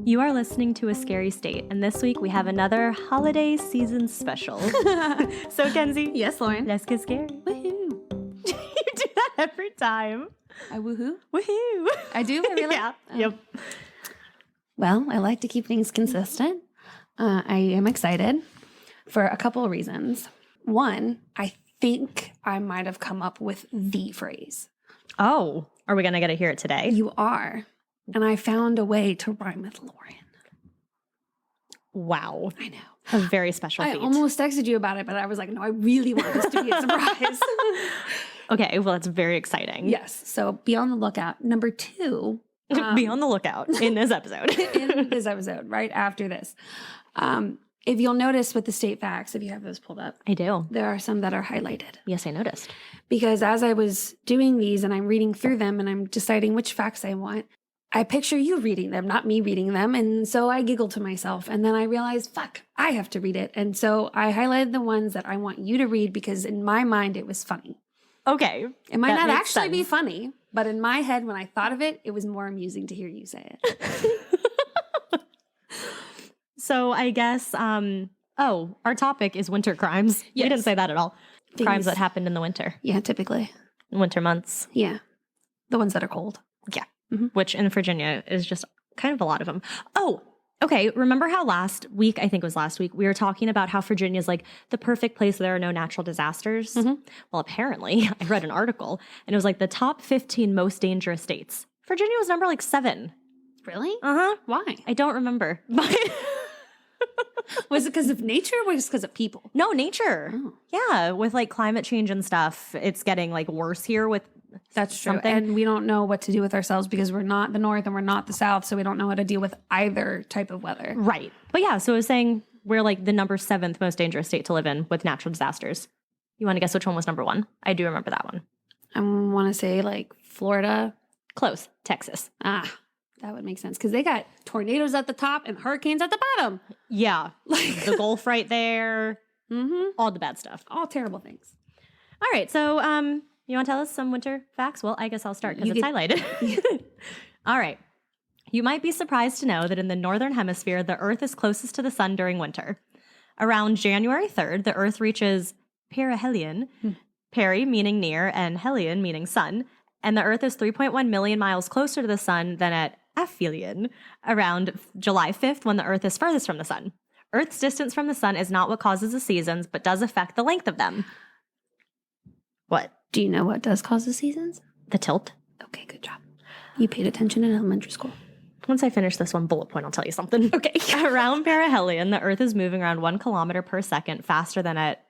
You are listening to A Scary State, and this week we have another holiday season special. So, Kenzie. Yes, Lauren. Let's get scary. Woohoo. You do that every time. I woohoo? Woohoo. I do? I really? Yeah. Yep. Well, I like to keep things consistent. I am excited for a couple of reasons. One, I think I might have come up with the phrase. Oh, are we going to get to hear it today? You are. And I found a way to rhyme with Lauren. Wow. I know. A very special I feat. almost texted you about it, but I was like, no, I really want this to be a surprise. Okay, well, that's very exciting. Yes. So be on the lookout. Number two. Be on the lookout in this episode. In this episode, right after this. If you'll notice with the state facts, if you have those pulled up, I do. there are some that are highlighted. Yes, I noticed. Because as I was doing these and I'm reading through them and I'm deciding which facts I want, I picture you reading them, not me reading them. And so I giggled to myself. And then I realized, fuck, I have to read it. And so I highlighted the ones that I want you to read because in my mind, it was funny. Okay. It might not makes actually be sense. funny, but in my head, when I thought of it, it was more amusing to hear you say it. So I guess, our topic is winter crimes. Yes. We didn't say that at all. Things- Crimes that happened in the winter. Yeah, typically. Winter months. Yeah. The ones that are cold. Yeah. Mhm. Which in Virginia is just kind of a lot of them. Oh, okay. Remember how last week, I think it was last week, we were talking about how Virginia is like the perfect place where there are no natural disasters? Mhm. Well, apparently, I read an article and it was like the top 15 most dangerous states. Virginia was number like 7. Really? Uh-huh. Why? I don't remember. But Was it because of nature or was it because of people? no, nature. Oh. Yeah, with like climate change and stuff, it's getting like worse here with That's true. something. And we don't know what to do with ourselves because we're not the North and we're not the South. So we don't know how to deal with either type of weather. Right. But yeah, so I was saying we're like the number 7th most dangerous state to live in with natural disasters. You want to guess which one was number 1? I do remember that one. I want to say like Florida. Close. Texas. Ah, that would make sense because they got tornadoes at the top and hurricanes at the bottom. Yeah. Like the Gulf right there. Mm-hmm. All the bad stuff. All terrible things. All right. So you want to tell us some winter facts? Well, I guess I'll start because You it's get- highlighted. All right. You might be surprised to know that in the northern hemisphere, the Earth is closest to the sun during winter. Around January 3rd, the Earth reaches perihelion, peri meaning near and helion meaning sun, and the Earth is 3.1 million miles closer to the sun than at aphelion around July 5th when the Earth is furthest from the sun. Earth's distance from the sun is not what causes the seasons, but does affect the length of them. What? Do you know what does cause the seasons? The tilt? Okay, good job. You paid attention in elementary school. Once I finish this one bullet point, I'll tell you something. Okay. Around perihelion, the Earth is moving around 1 kilometer per second faster than at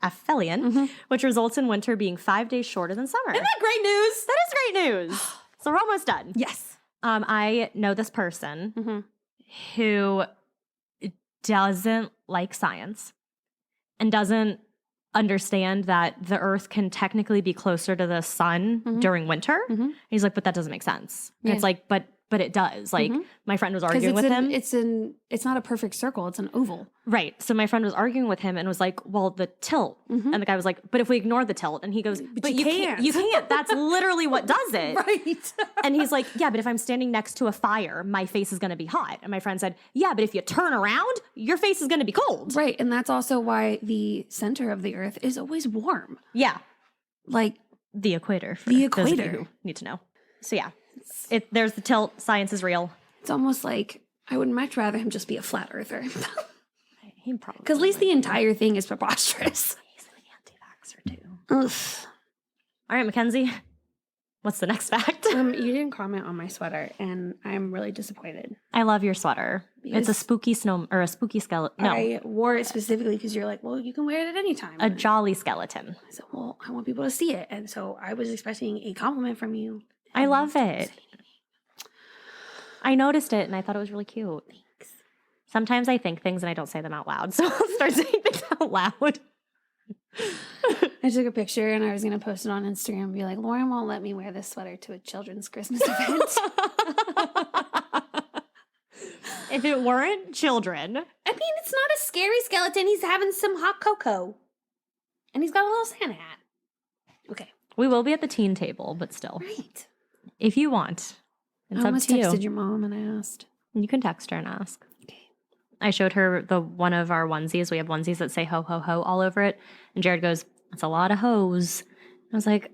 aphelion, which results in winter being 5 days shorter than summer. Isn't that great news? That is great news. So we're almost done. Yes. I know this person Mm-hmm. who doesn't like science and doesn't understand that the Earth can technically be closer to the sun during winter. Mhm. He's like, but that doesn't make sense. And Yeah. it's like, but it does. Like my friend was Because arguing with him. it's not a perfect circle. It's an oval. Right. So my friend was arguing with him and was like, well, the tilt. And the guy was like, but if we ignore the tilt, and he goes, but you can't. You can't. That's literally what does it. Right. And he's like, yeah, but if I'm standing next to a fire, my face is going to be hot. And my friend said, yeah, but if you turn around, your face is going to be cold. Right. And that's also why the center of the Earth is always warm. Yeah. Like, The equator. For The those of you equator. who need to know. So yeah, there's the tilt. Science is real. it's almost like I would much rather him just be a flat earther. He probably Because at least the entire thing is preposterous. he's an anti-vaxxer too. Ugh. All right, Mackenzie. What's the next fact? You didn't comment on my sweater, and I'm really disappointed. I love your sweater. It's a Because spooky snow or a spooky skeleton. No, I wore it specifically because you're like, well, you can wear it at any time. a And jolly skeleton. I said, well, I want people to see it. And so I was expecting a compliment from you. I love it. I noticed it and I thought it was really cute. Thanks. Sometimes I think things and I don't say them out loud, so I'll start saying things out loud. I took a picture and I was going to post it on Instagram and be like, Lauren won't let me wear this sweater to a children's Christmas event. If it weren't children. I mean, it's not a scary skeleton. He's having some hot cocoa. And he's got a little Santa hat. Okay. We will be at the teen table, but still. Right. If you want. It's I up almost to you. texted your mom and I asked. You can text her and ask. Okay. I showed her one of our onesies. We have onesies that say ho, ho, ho all over it. And Jared goes, that's a lot of hoes. I was like,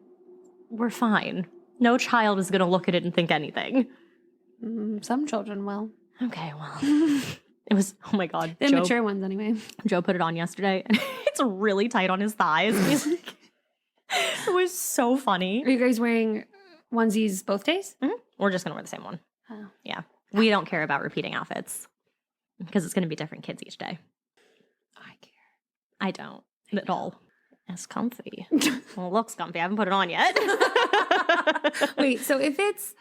we're fine. No child is going to look at it and think anything. Some children will. Okay, well. It was, oh my God. The mature ones anyway. Joe put it on yesterday, and it's really tight on his thighs. He's like, it was so funny. Are you guys wearing onesies both days? Mm-hmm. We're just going to wear the same one. Oh. Yeah. We don't care about repeating outfits because it's going to be different kids each day. I care. I don't at all. It's comfy. Well, it looks comfy. I haven't put it on yet. Wait, so if it's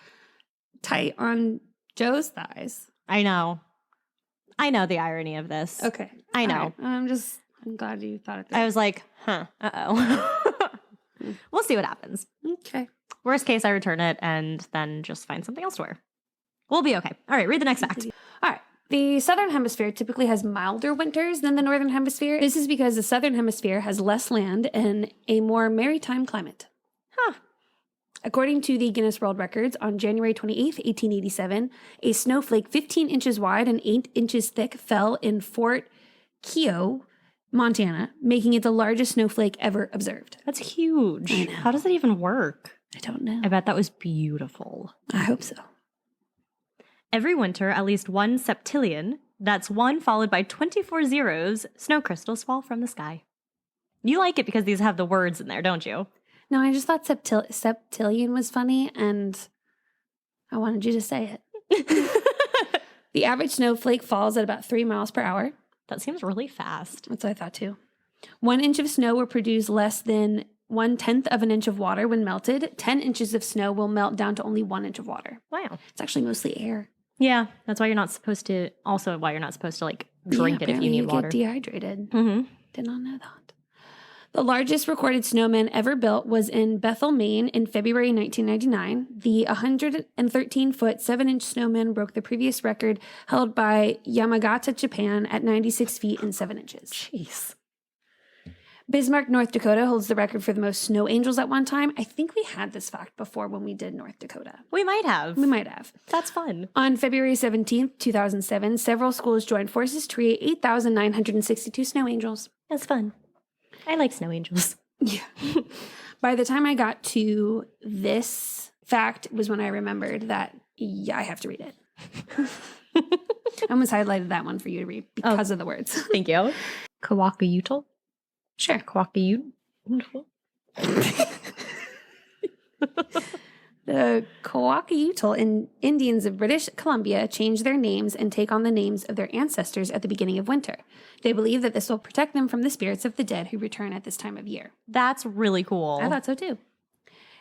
tight on Joe's thighs. I know the irony of this. Okay. I know. Right. I'm glad you thought it through. I was like, uh-oh. We'll see what happens. Okay. Worst case, I return it and then just find something else to wear. We'll be okay. All right, read the next fact. All right. The southern hemisphere typically has milder winters than the northern hemisphere. This is because the southern hemisphere has less land and a more maritime climate. Huh. According to the Guinness World Records, on January 28th, 1887, a snowflake 15 inches wide and 8 inches thick fell in Fort Keogh, Montana, making it the largest snowflake ever observed. That's huge. How does that even work? I don't know. I bet that was beautiful. I hope so. Every winter, at least one septillion, that's 1 followed by 24 zeros, snow crystals fall from the sky. You like it because these have the words in there, don't you? No, I just thought septillion was funny, and I wanted you to say it. The average snowflake falls at about 3 miles per hour. That seems really fast. That's what I thought too. 1 inch of snow will produce less than 1/10 of an inch of water when melted. 10 inches of snow will melt down to only 1 inch of water. Wow. It's actually mostly air. Yeah, that's why you're not supposed to, also why you're not supposed to like drink it if you need water. Get dehydrated. Mm-hmm. Did not know that. The largest recorded snowman ever built was in Bethel, Maine in February 1999. The 113-foot, 7-inch snowman broke the previous record held by Yamagata, Japan at 96 feet and 7 inches. Jeez. Bismarck, North Dakota holds the record for the most snow angels at one time. I think we had this fact before when we did North Dakota. We might have. We might have. That's fun. On February 17th, 2007, several schools joined forces to create 8,962 snow angels. That's fun. I like snow angels. Yeah. By the time I got to this fact was when I remembered that, yeah, I have to read it. I almost highlighted that one for you to read because of the words. Thank you. Kawakayutal? Sure. Kawakayutal? The Kawakayutal Indians of British Columbia change their names and take on the names of their ancestors at the beginning of winter. They believe that this will protect them from the spirits of the dead who return at this time of year. That's really cool. I thought so too.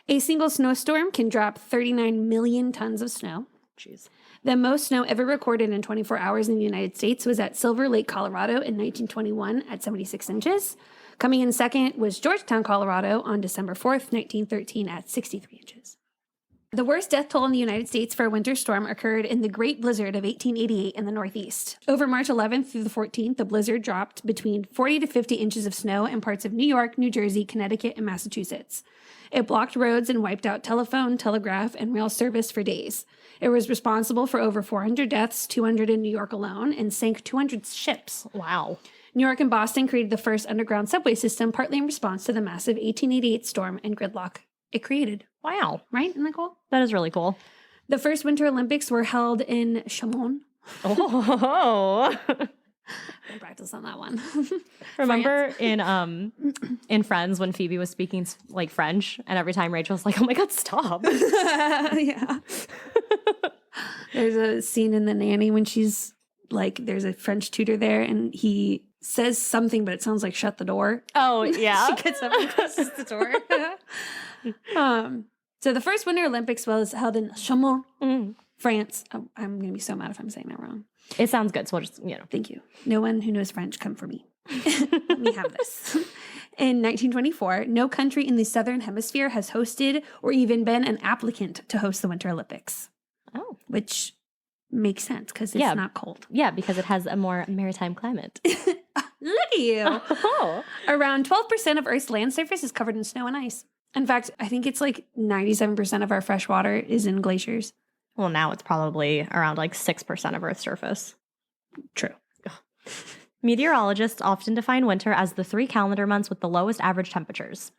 A single snowstorm can drop 39 million tons of snow. Jeez. The most snow ever recorded in 24 hours in the United States was at Silver Lake, Colorado in 1921 at 76 inches. Coming in second was Georgetown, Colorado on December 4th, 1913 at 63 inches. The worst death toll in the United States for a winter storm occurred in the Great Blizzard of 1888 in the Northeast. Over March 11th through the 14th, the blizzard dropped between 40 to 50 inches of snow in parts of New York, New Jersey, Connecticut, and Massachusetts. It blocked roads and wiped out telephone, telegraph, and rail service for days. It was responsible for over 400 deaths, 200 in New York alone, and sank 200 ships. Wow. New York and Boston created the first underground subway system, partly in response to the massive 1888 storm and gridlock it created. Wow. Right? Isn't that cool? That is really cool. The first Winter Olympics were held in Chamonix. Oh. I practice on that one. Remember in Friends when Phoebe was speaking like French, and every time Rachel was like, "Oh my God, stop!" Yeah. There's a scene in The Nanny when she's like, there's a French tutor there, and he says something, but it sounds like "shut the door." Oh yeah. She gets up and closes the door. So the first Winter Olympics was held in Chamonix, France. Oh, I'm going to be so mad if I'm saying that wrong. It sounds good, so we'll just, Thank you. No one who knows French, come for me. Let me have this. In 1924, no country in the Southern Hemisphere has hosted or even been an applicant to host the Winter Olympics. Oh. Which makes sense because it's not cold. Yeah, because it has a more maritime climate. Look at you. Oh. Around 12% of Earth's land surface is covered in snow and ice. In fact, I think it's like 97% of our fresh water is in glaciers. Well, now it's probably around like 6% of Earth's surface. True. Meteorologists often define winter as the 3 calendar months with the lowest average temperatures.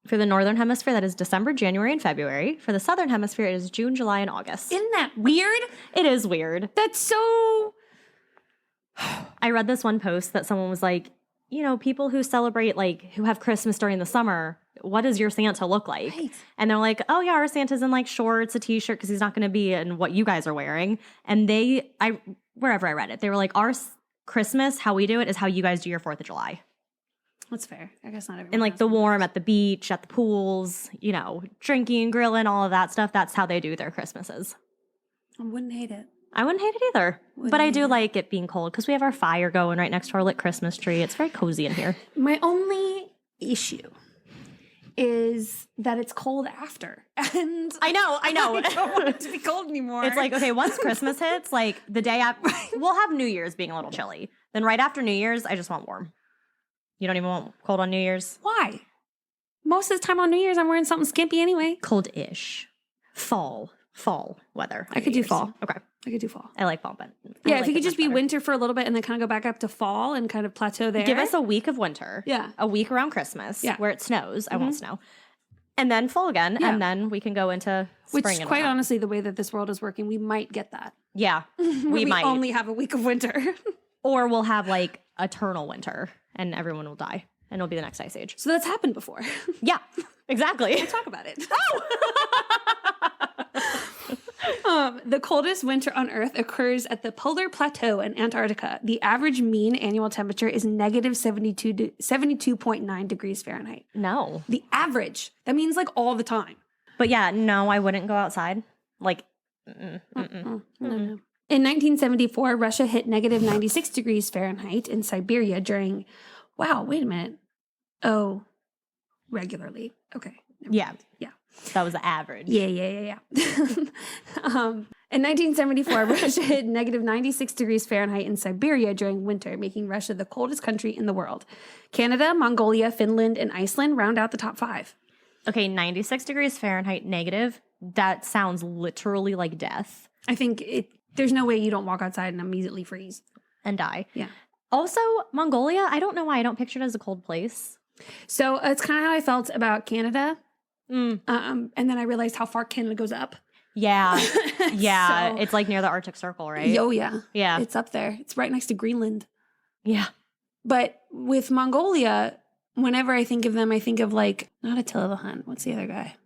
For the northern hemisphere, that is December, January, and February. For the southern hemisphere, it is June, July, and August. Isn't that weird? It is weird. That's so... I read this one post that someone was like, people who celebrate, like, who have Christmas during the summer, what does your Santa look like? Right. And they're like, oh, yeah, our Santa's in, like, shorts, a T-shirt, because he's not going to be in what you guys are wearing. And wherever I read it, they were like, our Christmas, how we do it, is how you guys do your 4th of July. That's fair. I guess not everyone. And, like, has the one. warm at the beach, at the pools, drinking, grilling, all of that stuff, that's how they do their Christmases. I wouldn't hate it. I wouldn't hate it either. But I do like it being cold because we have our fire going right next to our lit Christmas tree. It's very cozy in here. My only issue is that it's cold after. And I know. I don't want it to be cold anymore. It's like, okay, once Christmas hits, like the day after, we'll have New Year's being a little chilly. Then right after New Year's, I just want warm. You don't even want cold on New Year's? Why? Most of the time on New Year's, I'm wearing something skimpy anyway. Cold-ish. Fall weather. I could do fall. Okay. I could do fall. I like fall, but Yeah, if it could just be winter for a little bit and then kind of go back up to fall and kind of plateau there. Give us a week of winter. Yeah. A week around Christmas. Yeah. Where it snows. I won't snow. And then fall again. Yeah. And then we can go into spring. Which, and quite whatnot. honestly, the way that this world is working, we might get that. Yeah. we might. only have a week of winter. Or we'll have like eternal winter and everyone will die. And it'll be the next ice age. So that's happened before. Yeah, exactly. We'll talk about it. The coldest winter on Earth occurs at the polar plateau in Antarctica. The average mean annual temperature is negative 72.9 degrees Fahrenheit. No. The average. That means like all the time. But yeah, no, I wouldn't go outside. Like, No. In 1974, Russia hit negative 96 degrees Fahrenheit in Siberia during, wow, wait a minute. Oh, regularly. Okay. Yeah. Yeah. That was the average. Yeah. In 1974, Russia hit negative 96 degrees Fahrenheit in Siberia during winter, making Russia the coldest country in the world. Canada, Mongolia, Finland, and Iceland round out the top 5. Okay, 96 degrees Fahrenheit negative. That sounds literally like death. I think there's no way you don't walk outside and immediately freeze. And die. Yeah. Also, Mongolia, I don't know why I don't picture it as a cold place. So it's kind of how I felt about Canada. Mm. And then I realized how far Canada goes up. Yeah. Yeah. So- It's like near the Arctic Circle, right? Oh, yeah. Yeah. It's up there. It's right next to Greenland. Yeah. But with Mongolia, whenever I think of them, I think of like, not Attila the Hun. What's the other guy?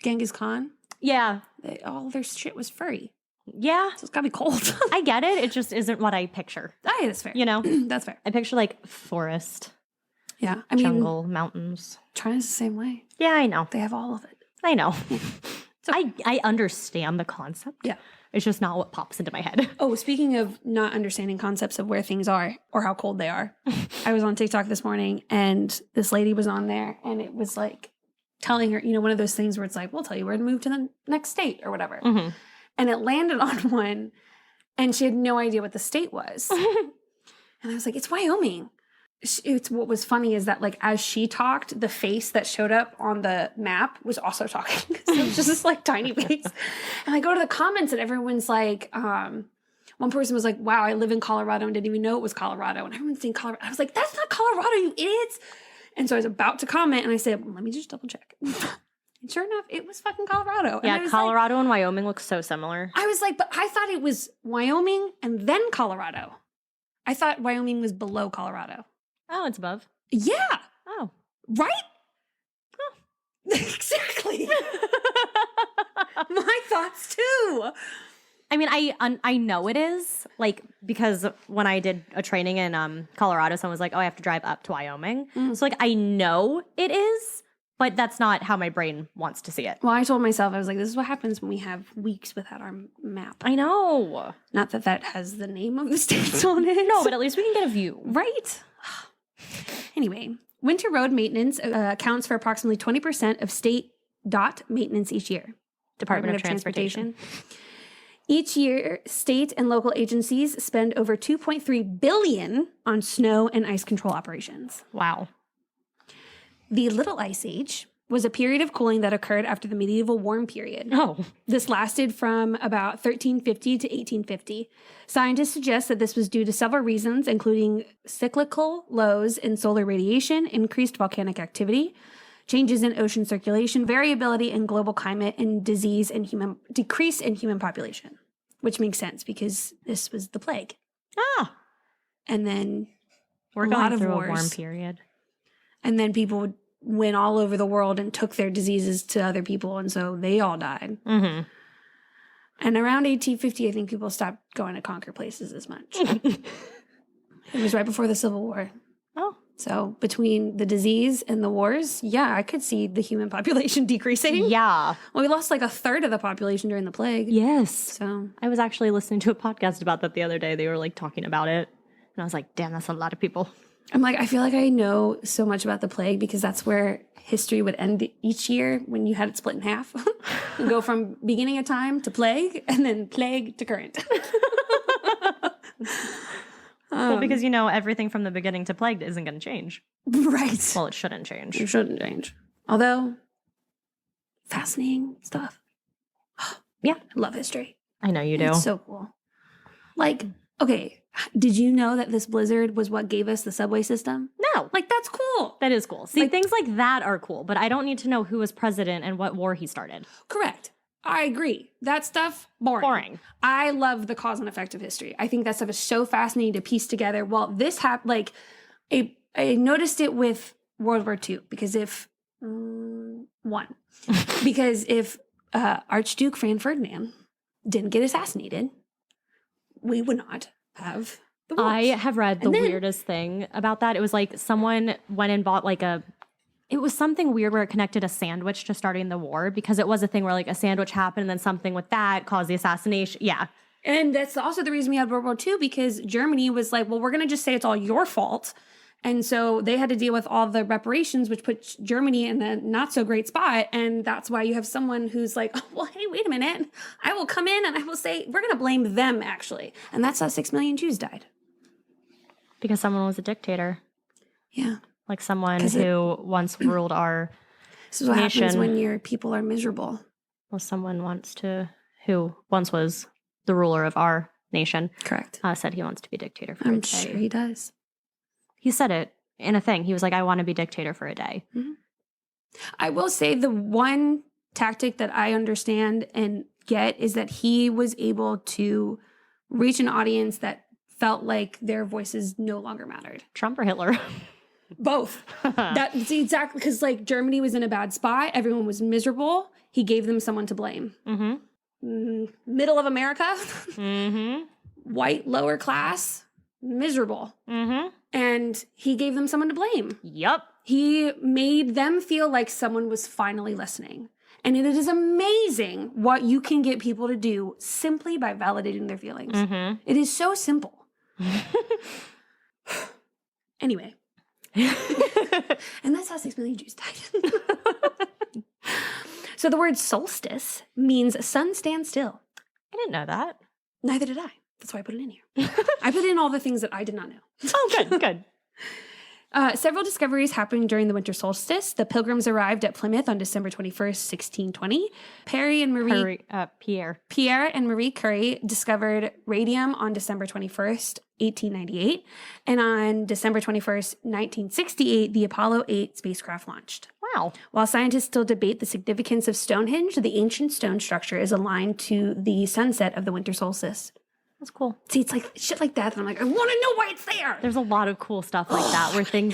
Genghis Khan. Yeah. All their shit was furry. Yeah. So it's gotta be cold. I get it. It just isn't what I picture. That's fair. That's fair. I picture like forest, Yeah. I mean, jungle, mountains. China's the same way. Yeah, I know. They have all of it. I know. So- I understand the concept. Yeah. It's just not what pops into my head. Oh, speaking of not understanding concepts of where things are or how cold they are, I was on TikTok this morning and this lady was on there and it was like telling her, one of those things where it's like, we'll tell you where to move to the next state or whatever. Mm-hmm. And it landed on one and she had no idea what the state was. And I was like, it's Wyoming. It's what was funny is that like as she talked, the face that showed up on the map was also talking. So it was just this like tiny face. And I go to the comments and everyone's like, one person was like, wow, I live in Colorado and didn't even know it was Colorado. And everyone's saying Colorado. I was like, that's not Colorado, you idiots. And so I was about to comment and I said, let me just double check. And sure enough, it was fucking Colorado. And I Yeah, was Colorado and Wyoming look so similar. I was like, but I thought it was Wyoming and then Colorado. I thought Wyoming was below Colorado. Oh, it's above. Yeah. Oh. Right? Oh. Exactly. My thoughts too. I mean, I know it is, like, because when I did a training in Colorado, someone was like, oh, I have to drive up to Wyoming. So, like, I know it is, but that's not how my brain wants to see it. Well, I told myself, I was like, this is what happens when we have weeks without our map. I know. Not that that has the name of the states on it. No, but at least we can get a view. Right? Anyway, winter road maintenance accounts for approximately 20% of state DOT maintenance each year. Department of Transportation. Each year, state and local agencies spend over $2.3 billion on snow and ice control operations. Wow. The Little Ice Age, was a period of cooling that occurred after the medieval warm period. Oh. This lasted from about 1350 to 1850. Scientists suggest that this was due to several reasons, including cyclical lows in solar radiation, increased volcanic activity, changes in ocean circulation, variability in global climate, and decrease in human population, which makes sense because this was the plague. Ah. And then We're a going lot of through wars. a warm period. And then people went all over the world and took their diseases to other people, and so they all died. Mm-hmm. And around 1850, I think people stopped going to conquer places as much. It was right before the Civil War. Oh. So between the disease and the wars, yeah, I could see the human population decreasing. Yeah. Well, we lost like a third of the population during the plague. Yes. So I was actually listening to a podcast about that the other day. They were like talking about it. And I was like, damn, that's a lot of people. I'm like, I feel like I know so much about the plague because that's where history would end each year when you had it split in half. You go from beginning of time to plague and then plague to current. Well, because you know, everything from the beginning to plague isn't going to change. Right. Well, it shouldn't change. It shouldn't change. Although, fascinating stuff. Yeah. I love history. I know you do. It's so cool. Like, okay, did you know that this blizzard was what gave us the subway system? No. Like, that's cool. That is cool. See, Like- things like that are cool, but I don't need to know who was president and what war he started. Correct. I agree. That stuff, boring. I love the cause and effect of history. I think that stuff is so fascinating to piece together. Well, this happened, like, I noticed it with World War II because if Archduke Franz Ferdinand didn't get assassinated, we would not have the wars. I have read the weirdest thing about that. It was like someone went and bought like it was something weird where it connected a sandwich to starting the war because it was a thing where like a sandwich happened and then something with that caused the assassination. Yeah. And that's also the reason we had World War II because Germany was like, well, we're going to just say it's all your fault. And so they had to deal with all the reparations, which put Germany in a not so great spot. And that's why you have someone who's like, oh, well, hey, wait a minute. I will come in and I will say, we're going to blame them, actually. And that's how 6 million Jews died. Because someone was a dictator. Yeah. Like someone who once ruled our This is what happens nation. when your people are miserable. Well, someone who once was the ruler of our nation. Correct. Said he wants to be dictator for a I'm day. sure he does. He said it in a thing. He was like, I want to be dictator for a day. Mm-hmm. I will say the one tactic that I understand and get is that he was able to reach an audience that felt like their voices no longer mattered. Trump or Hitler? Both. That's exactly because like Germany was in a bad spot. Everyone was miserable. He gave them someone to blame. Mm-hmm. Middle of America, Mm-hmm. white, lower class, miserable. Mm-hmm. And he gave them someone to blame. Yep. He made them feel like someone was finally listening. And it is amazing what you can get people to do simply by validating their feelings. Mm-hmm. It is so simple. Anyway. And that's how 6 million Jews died. So the word solstice means sun stands still. I didn't know that. Neither did I. That's why I put it in here. I put in all the things that I did not know. Oh, good, good. Several discoveries happened during the winter solstice. The Pilgrims arrived at Plymouth on December 21st, 1620. Pierre and Marie Curie discovered radium on December 21st, 1898. And on December 21st, 1968, the Apollo 8 spacecraft launched. Wow. While scientists still debate the significance of Stonehenge, the ancient stone structure is aligned to the sunset of the winter solstice. That's cool. See, it's like shit like that. And I'm like, I want to know why it's there. There's a lot of cool stuff like that where things,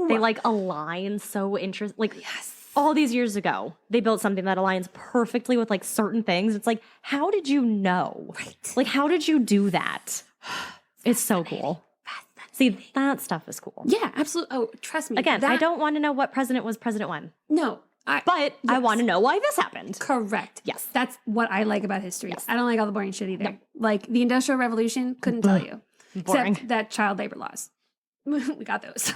they like align so interesting. Like all these years ago, they built something that aligns perfectly with like certain things. It's like, how did you know? Right. Like, how did you do that? It's so cool. See, that stuff is cool. Yeah, absolutely. Oh, trust me. Again, I don't want to know what president was president when. No. But I want to know why this happened. Correct. Yes. That's what I like about history. Yes. I don't like all the boring shit either. No. Like the Industrial Revolution, couldn't tell you. Boring. Except that child labor laws. We got those.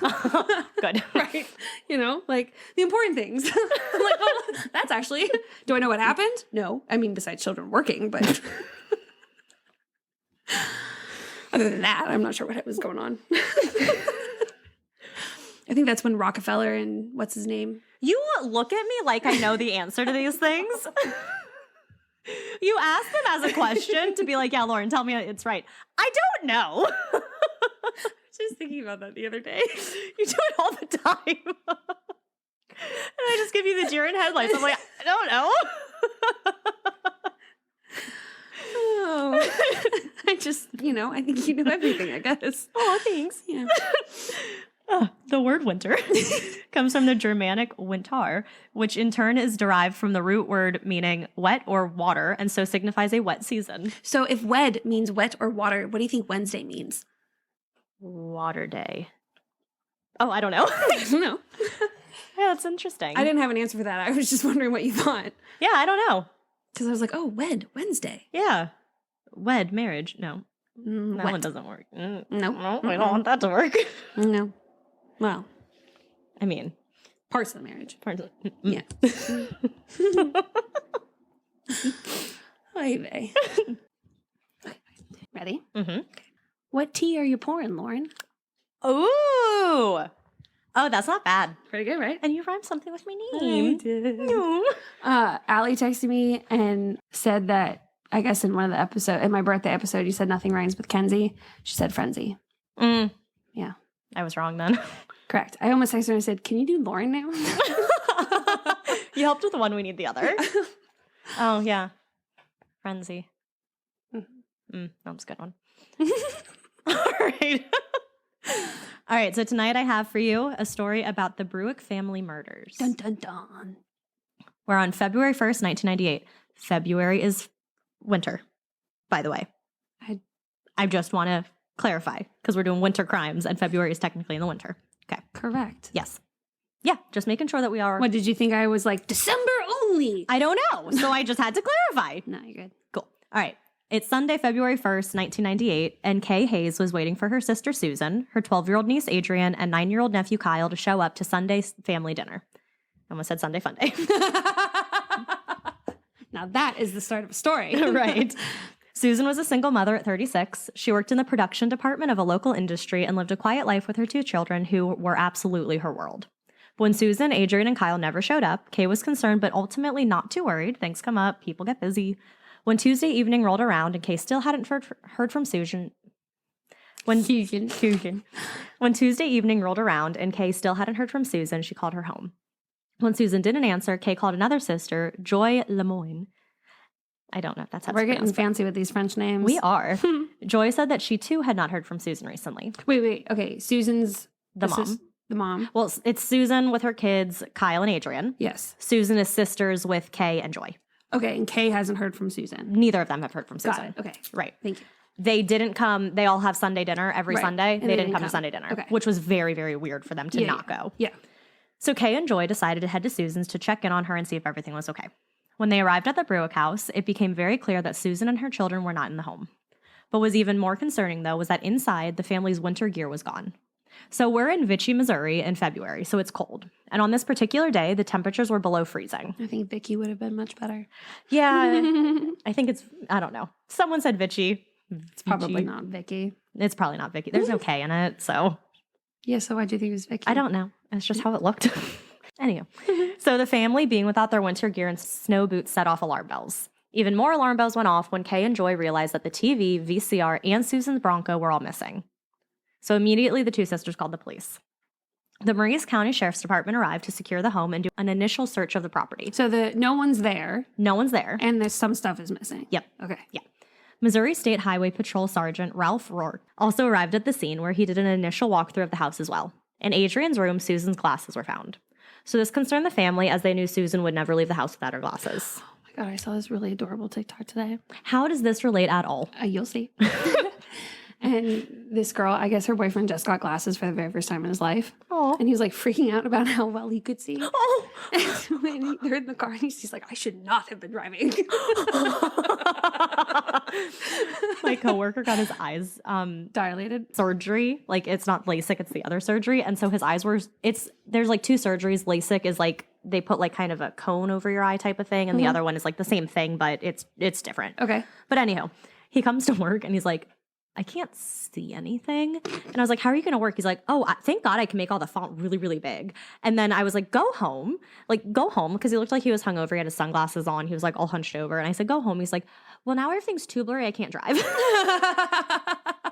Good. Right? You know, like the important things. I'm like, oh, that's actually, do I know what happened? No. I mean, besides children working, but other than that, I'm not sure what was going on. I think that's when Rockefeller and what's his name? You look at me like I know the answer to these things. You ask them as a question to be like, yeah, Lauren, tell me it's right. I don't know. I was just thinking about that the other day. You do it all the time. And I just give you the deer in headlights. I'm like, I don't know. Oh. I just, I think you know everything, I guess. Oh, thanks. Yeah. The word winter comes from the Germanic winter, which in turn is derived from the root word meaning wet or water, and so signifies a wet season. So if wed means wet or water, what do you think Wednesday means? Water day. Oh, I don't know. I don't know. Yeah, that's interesting. I didn't have an answer for that. I was just wondering what you thought. Yeah, I don't know. Because I was like, oh, Wednesday. Yeah. Wed, marriage. No. That wet. one doesn't work. No. No, I don't want that to work. No. Well, I mean, parts of the marriage. parts of Yeah. Oy vey. Ready? Mm-hmm. What tea are you pouring, Lauren? Ooh. Oh, that's not bad. Pretty good, right? And you rhymed something with my name. Allie texted me and said that, I guess in one of the episodes, in my birthday episode, you said nothing rhymes with Kenzie. She said frenzy. Mm. Yeah. I was wrong then. Correct. I almost texted her and said, can you do Lauren now? You helped with one, we need the other. Oh, yeah. Frenzy. That was a good one. All right. All right, so tonight I have for you a story about the Brouk family murders. Dun, dun, dun. We're on February 1st, 1998. February is winter, by the way. I just want to clarify because we're doing winter crimes and February is technically in the winter. Okay. Correct. Yes. Yeah, just making sure that we are. What, did you think I was like, December only? I don't know. So I just had to clarify. No, you're good. Cool. All right. It's Sunday, February 1st, 1998, and Kay Hayes was waiting for her sister Susan, her 12-year-old niece Adrian, and 9-year-old nephew Kyle to show up to Sunday's family dinner. I almost said Sunday Fun Day. Now that is the start of a story. Right. Susan was a single mother at 36. She worked in the production department of a local industry and lived a quiet life with her 2 children who were absolutely her world. When Susan, Adrian, and Kyle never showed up, Kay was concerned but ultimately not too worried. Things come up, people get busy. When Tuesday evening rolled around and Kay still hadn't heard from Susan, when Tuesday evening rolled around and Kay still hadn't heard from Susan, she called her home. When Susan didn't answer, Kay called another sister, Joy Lemoyne. I don't know if that's how We're getting fancy with these French names. We are. Joy said that she too had not heard from Susan recently. Wait. Okay, Susan's The mom. The mom. Well, it's Susan with her kids, Kyle and Adrian. Yes. Susan is sisters with Kay and Joy. Okay, and Kay hasn't heard from Susan. Neither of them have heard from Susan. Got it. Okay. Right. Thank you. They didn't come. They all have Sunday dinner every Right. Sunday. And They didn't come to Sunday dinner, Okay. which was very, very weird for them to not go. Yeah. So Kay and Joy decided to head to Susan's to check in on her and see if everything was okay. When they arrived at the Brouk house, it became very clear that Susan and her children were not in the home. What was even more concerning, though, was that inside, the family's winter gear was gone. So we're in Vichy, Missouri in February, so it's cold. And on this particular day, the temperatures were below freezing. I think Vicky would have been much better. Yeah, I think I don't know. Someone said Vichy. It's probably not Vicky. It's probably not Vicky. There's no K in it, so. Yeah, so why'd you think it was Vicky? I don't know. It's just how it looked. Anyway, so the family being without their winter gear and snow boots set off alarm bells. Even more alarm bells went off when Kay and Joy realized that the TV, VCR, and Susan's Bronco were all missing. So immediately the 2 sisters called the police. The Maurice County Sheriff's Department arrived to secure the home and do an initial search of the property. So no one's there. No one's there. And there's some stuff is missing. Yep. Okay. Yeah. Missouri State Highway Patrol Sergeant Ralph Rourke also arrived at the scene where he did an initial walkthrough of the house as well. In Adrian's room, Susan's glasses were found. So this concerned the family as they knew Susan would never leave the house without her glasses. Oh my God, I saw this really adorable TikTok today. How does this relate at all? You'll see. And this girl, I guess her boyfriend just got glasses for the very first time in his life. Oh. And he was like freaking out about how well he could see. Oh. And so when they're in the car and he's like, I should not have been driving. My coworker got his eyes Dilated. surgery. Like, it's not LASIK, it's the other surgery. And so his eyes were, there's like 2 surgeries. LASIK is like, they put like kind of a cone over your eye type of thing. And the other one is like the same thing, but it's different. Okay. But anyhow, he comes to work and he's like, I can't see anything. And I was like, how are you going to work? He's like, oh, thank God I can make all the font really, really big. And then I was like, go home. Like, go home. Because he looked like he was hungover. He had his sunglasses on. He was like all hunched over. And I said, go home. He's like, well, now everything's too blurry. I can't drive. I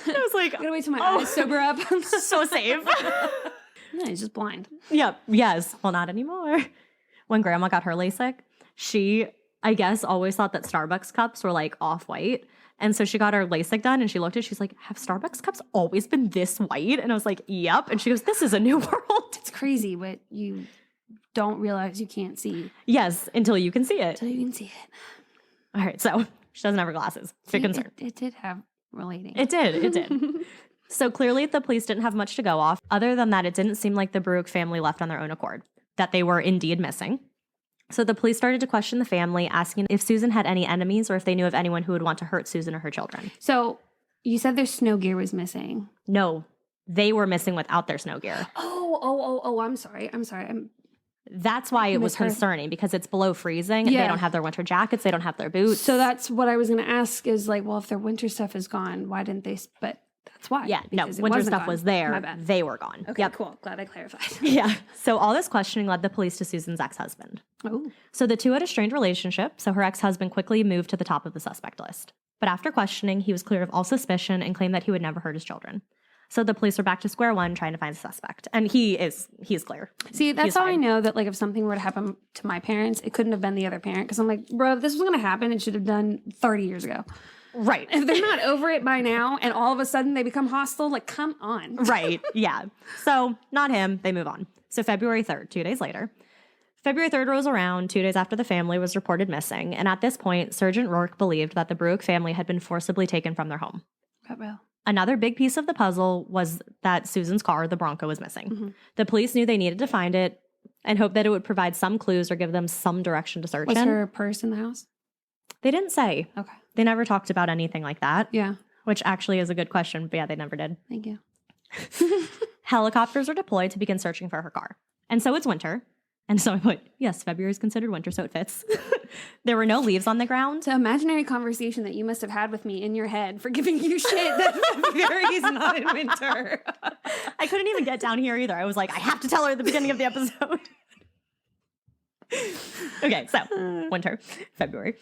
was like, I'm going to wait till my eyes sober up. so safe. No, he's just blind. Yeah. Yes. Well, not anymore. When grandma got her LASIK, she, I guess, always thought that Starbucks cups were like off-white. And so she got her LASIK done and she looked at it. She's like, have Starbucks cups always been this white? And I was like, yep. And she goes, this is a new world. It's crazy what you don't realize you can't see. Yes, until you can see it. Until you can see it. All right. So she doesn't have her glasses. Big concern. It did have relating. It did. So clearly the police didn't have much to go off. Other than that, it didn't seem like the Brouk family left on their own accord, that they were indeed missing. So the police started to question the family, asking if Susan had any enemies or if they knew of anyone who would want to hurt Susan or her children. So you said their snow gear was missing. No, they were missing without their snow gear. Oh, I'm sorry. That's why it was concerning, because it's below freezing. Yeah. They don't have their winter jackets. They don't have their boots. So that's what I was going to ask is like, well, if their winter stuff is gone, why didn't they? But that's why. Yeah, no, because it winter wasn't stuff gone. was My there. bad. They were gone. Okay, Yep. cool. Glad I clarified. Yeah. So all this questioning led the police to Susan's ex-husband. Oh. So the two had a strained relationship, so her ex-husband quickly moved to the top of the suspect list. But after questioning, he was cleared of all suspicion and claimed that he would never hurt his children. So the police were back to square one trying to find a suspect. And he's clear. See, that's He's how I fine. know that like if something were to happen to my parents, it couldn't have been the other parent. Because I'm like, bro, if this was going to happen, it should have done 30 years ago. Right. If they're not over it by now and all of a sudden they become hostile, like, come on. Right. Yeah. So not him. They move on. So February 3rd, 2 days later. February 3rd rolls around, 2 days after the family was reported missing. And at this point, Sergeant Rourke believed that the Brouk family had been forcibly taken from their home. Another big piece of the puzzle was that Susan's car, the Bronco, was missing. Mm-hmm. The police knew they needed to find it and hoped that it would provide some clues or give them some direction to search Was in. her purse in the house? They didn't say. Okay. They never talked about anything like that, Yeah. which actually is a good question, but yeah, they never did. Thank you. Helicopters are deployed to begin searching for her car. And so it's winter. And so I put, yes, February is considered winter, so it fits. There were no leaves on the ground. The imaginary conversation that you must have had with me in your head for giving you shit that February is not in winter. I couldn't even get down here either. I was like, I have to tell her at the beginning of the episode. Okay, so winter, February.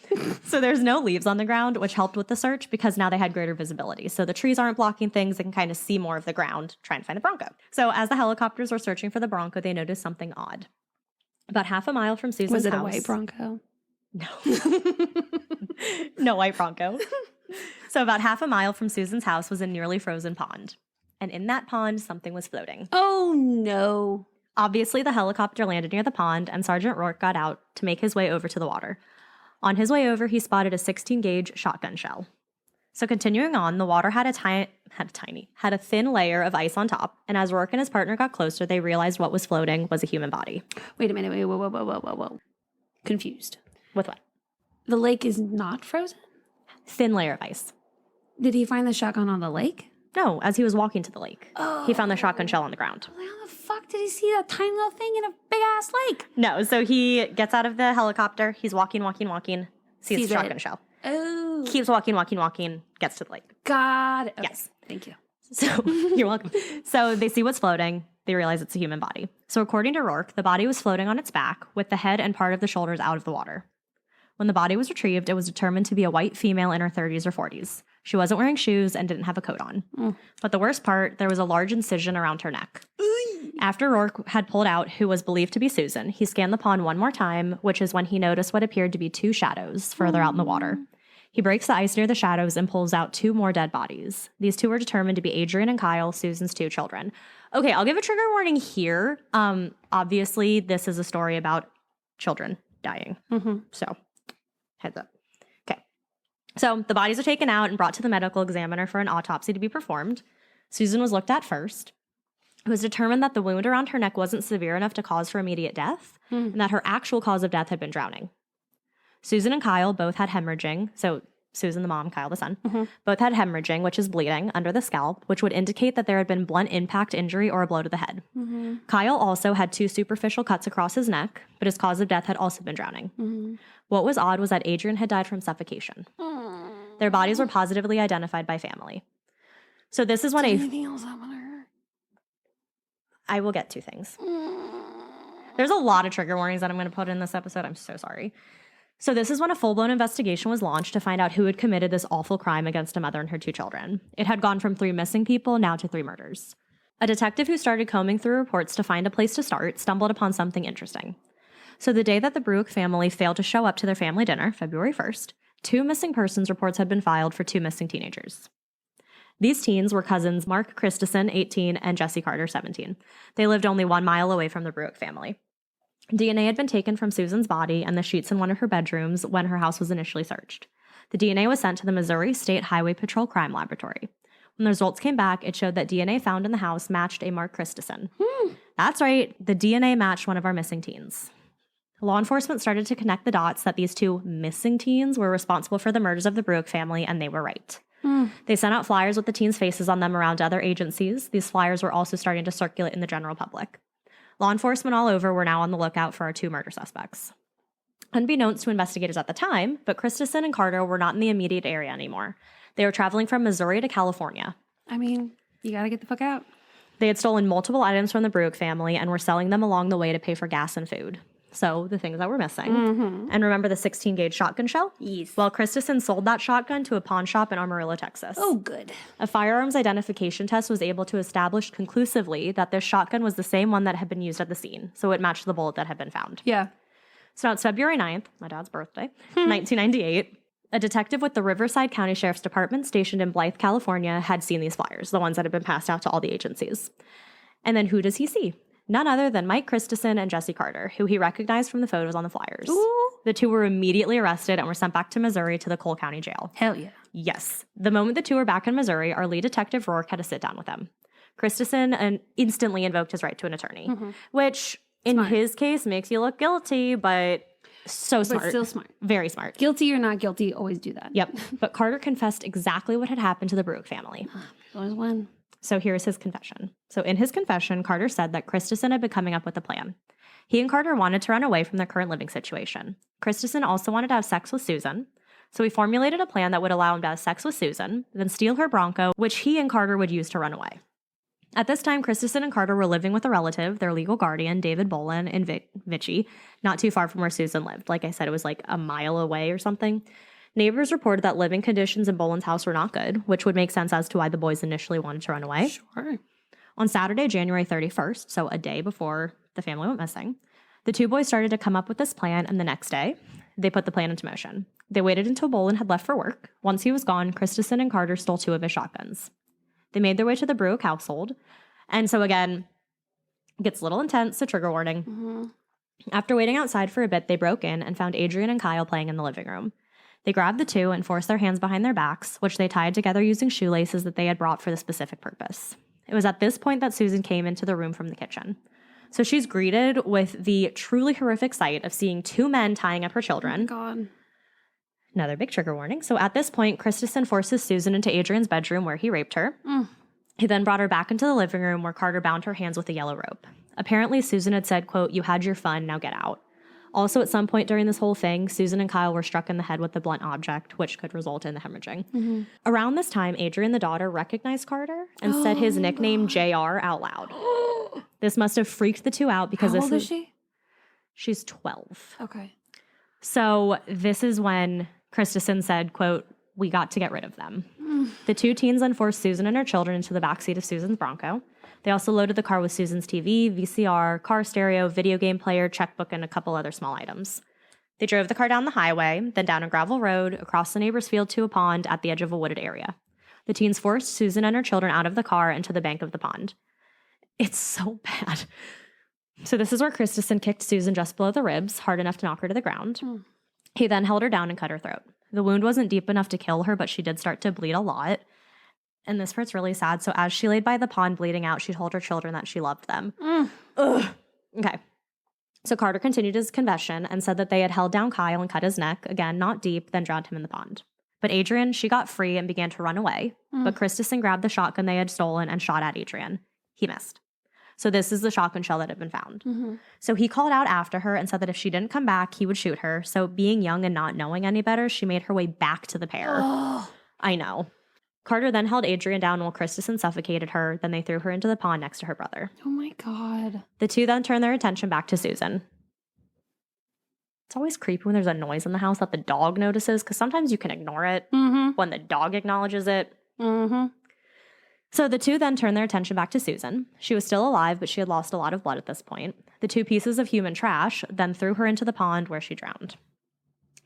So there's no leaves on the ground, which helped with the search because now they had greater visibility. So the trees aren't blocking things. They can kind of see more of the ground, trying to find the Bronco. So as the helicopters were searching for the Bronco, they noticed something odd. About half a mile from Susan's Was it house. a white Bronco? No. No white Bronco. So about half a mile from Susan's house was a nearly frozen pond. And in that pond, something was floating. Oh, no. Obviously, the helicopter landed near the pond, and Sergeant Rourke got out to make his way over to the water. On his way over, he spotted a 16-gauge shotgun shell. So continuing on, the water had a thin layer of ice on top, and as Rourke and his partner got closer, they realized what was floating was a human body. Wait a minute. Wait, whoa. Confused. With what? The lake is not frozen? Thin layer of ice. Did he find the shotgun on the lake? No, as he was walking to the lake. Oh. He found the shotgun shell on the ground. Well, how the fuck did he see that tiny little thing in a big-ass lake? No, so he gets out of the helicopter. He's walking, sees the shotgun shell. Oh. Keeps walking, gets to the lake. God. Okay. Yes. Thank you. So you're welcome. So they see what's floating. They realize it's a human body. So according to Rourke, the body was floating on its back with the head and part of the shoulders out of the water. When the body was retrieved, it was determined to be a white female in her 30s or 40s. She wasn't wearing shoes and didn't have a coat on. But the worst part, there was a large incision around her neck. After Rourke had pulled out who was believed to be Susan, he scanned the pond one more time, which is when he noticed what appeared to be two shadows further out in the water. He breaks the ice near the shadows and pulls out two more dead bodies. These two were determined to be Adrian and Kyle, Susan's two children. Okay, I'll give a trigger warning here. Obviously, this is a story about children dying. So, heads up. Okay. So the bodies are taken out and brought to the medical examiner for an autopsy to be performed. Susan was looked at first. It was determined that the wound around her neck wasn't severe enough to cause her immediate death, and that her actual cause of death had been drowning. Susan and Kyle both had hemorrhaging. So Susan, the mom, Kyle, the son, both had hemorrhaging, which is bleeding under the scalp, which would indicate that there had been blunt impact injury or a blow to the head. Kyle also had two superficial cuts across his neck, but his cause of death had also been drowning. What was odd was that Adrian had died from suffocation. There Their bodies were positively identified by family. So this is when Anything else happen to her? I will get to things. There's a lot of trigger warnings that I'm going to put in this episode. I'm so sorry. So this is when a full-blown investigation was launched to find out who had committed this awful crime against a mother and her 2 children. It had gone from 3 missing people now to 3 murders. A detective who started combing through reports to find a place to start stumbled upon something interesting. So the day that the Brouk family failed to show up to their family dinner, February 1st, 2 missing persons reports had been filed for 2 missing teenagers. These teens were cousins Mark Christensen, 18, and Jesse Carter, 17. They lived only 1 mile away from the Brouk family. DNA had been taken from Susan's body and the sheets in one of her bedrooms when her house was initially searched. The DNA was sent to the Missouri State Highway Patrol Crime Laboratory. When the results came back, it showed that DNA found in the house matched a Mark Christensen. That's right, the DNA matched one of our missing teens. Law enforcement started to connect the dots that these 2 missing teens were responsible for the murders of the Brouk family, and they were right. They sent out flyers with the teens' faces on them around other agencies. These flyers were also starting to circulate in the general public. Law enforcement all over were now on the lookout for our 2 murder suspects. Unbeknownst to investigators at the time, but Christensen and Carter were not in the immediate area anymore. They were traveling from Missouri to California. I mean, you gotta get the fuck out. They had stolen multiple items from the Brouk family and were selling them along the way to pay for gas and food. So the things that were missing. And remember the 16-gauge shotgun shell? Yes. Well, Christensen sold that shotgun to a pawn shop in Amarillo, Texas. Oh, good. A firearms identification test was able to establish conclusively that this shotgun was the same one that had been used at the scene. So it matched the bullet that had been found. Yeah. So now it's February 9th, my dad's birthday, 1998. A detective with the Riverside County Sheriff's Department stationed in Blythe, California, had seen these flyers, the ones that had been passed out to all the agencies. And then who does he see? None other than Mike Christensen and Jesse Carter, who he recognized from the photos on the flyers. Ooh. The 2 were immediately arrested and were sent back to Missouri to the Cole County Jail. Hell yeah. Yes. The moment the 2 were back in Missouri, our lead detective, Rourke, had to sit down with them. Christensen instantly invoked his right to an attorney, which in his case makes you look guilty, but smart. But still smart. Very smart. Guilty or not guilty, always do that. Yep. But Carter confessed exactly what had happened to the Brouk family. Always one. So here's his confession. So in his confession, Carter said that Christensen had been coming up with a plan. He and Carter wanted to run away from their current living situation. Christensen also wanted to have sex with Susan. So he formulated a plan that would allow him to have sex with Susan, then steal her Bronco, which he and Carter would use to run away. At this time, Christensen and Carter were living with a relative, their legal guardian, David Bolin, in Vichy, not too far from where Susan lived. Like I said, it was like a mile away or something. Neighbors reported that living conditions in Bolin's house were not good, which would make sense as to why the boys initially wanted to run away. Sure. On Saturday, January 31st, so a day before the family went missing, the 2 boys started to come up with this plan, and the next day, they put the plan into motion. They waited until Bolin had left for work. Once he was gone, Christensen and Carter stole 2 of his shotguns. They made their way to the Brouk household, and so again, it gets a little intense, so trigger warning. After waiting outside for a bit, they broke in and found Adrian and Kyle playing in the living room. They grabbed the 2 and forced their hands behind their backs, which they tied together using shoelaces that they had brought for the specific purpose. It was at this point that Susan came into the room from the kitchen. So she's greeted with the truly horrific sight of seeing 2 men tying up her children. Oh my God. Another big trigger warning. So at this point, Christensen forces Susan into Adrian's bedroom where he raped her. He then brought her back into the living room where Carter bound her hands with a yellow rope. Apparently, Susan had said, quote, "You had your fun, now get out." Also, at some point during this whole thing, Susan and Kyle were struck in the head with a blunt object, which could result in the hemorrhaging. Around this time, Adrian, the daughter, recognized Carter and said his nickname JR out loud. This must have freaked the 2 out because How old is she? She's 12. Okay. So this is when Christensen said, quote, "We got to get rid of them." The 2 teens then forced Susan and her children into the backseat of Susan's Bronco. They also loaded the car with Susan's TV, VCR, car stereo, video game player, checkbook, and a couple other small items. They drove the car down the highway, then down a gravel road, across the neighbor's field to a pond at the edge of a wooded area. The teens forced Susan and her children out of the car and to the bank of the pond. It's so bad. So this is where Christensen kicked Susan just below the ribs, hard enough to knock her to the ground. He then held her down and cut her throat. The wound wasn't deep enough to kill her, but she did start to bleed a lot. And this part's really sad. So as she laid by the pond bleeding out, she told her children that she loved them. Ugh. Okay. So Carter continued his confession and said that they had held down Kyle and cut his neck, again, not deep, then drowned him in the pond. But Adrian, she got free and began to run away. But Christensen grabbed the shotgun they had stolen and shot at Adrian. He missed. So this is the shotgun shell that had been found. So he called out after her and said that if she didn't come back, he would shoot her. So being young and not knowing any better, she made her way back to the pair. I know. Carter then held Adrian down while Christensen suffocated her. Then they threw her into the pond next to her brother. Oh my God. The two then turned their attention back to Susan. It's always creepy when there's a noise in the house that the dog notices, because sometimes you can ignore it when the dog acknowledges it. So the two then turned their attention back to Susan. She was still alive, but she had lost a lot of blood at this point. The two pieces of human trash then threw her into the pond where she drowned.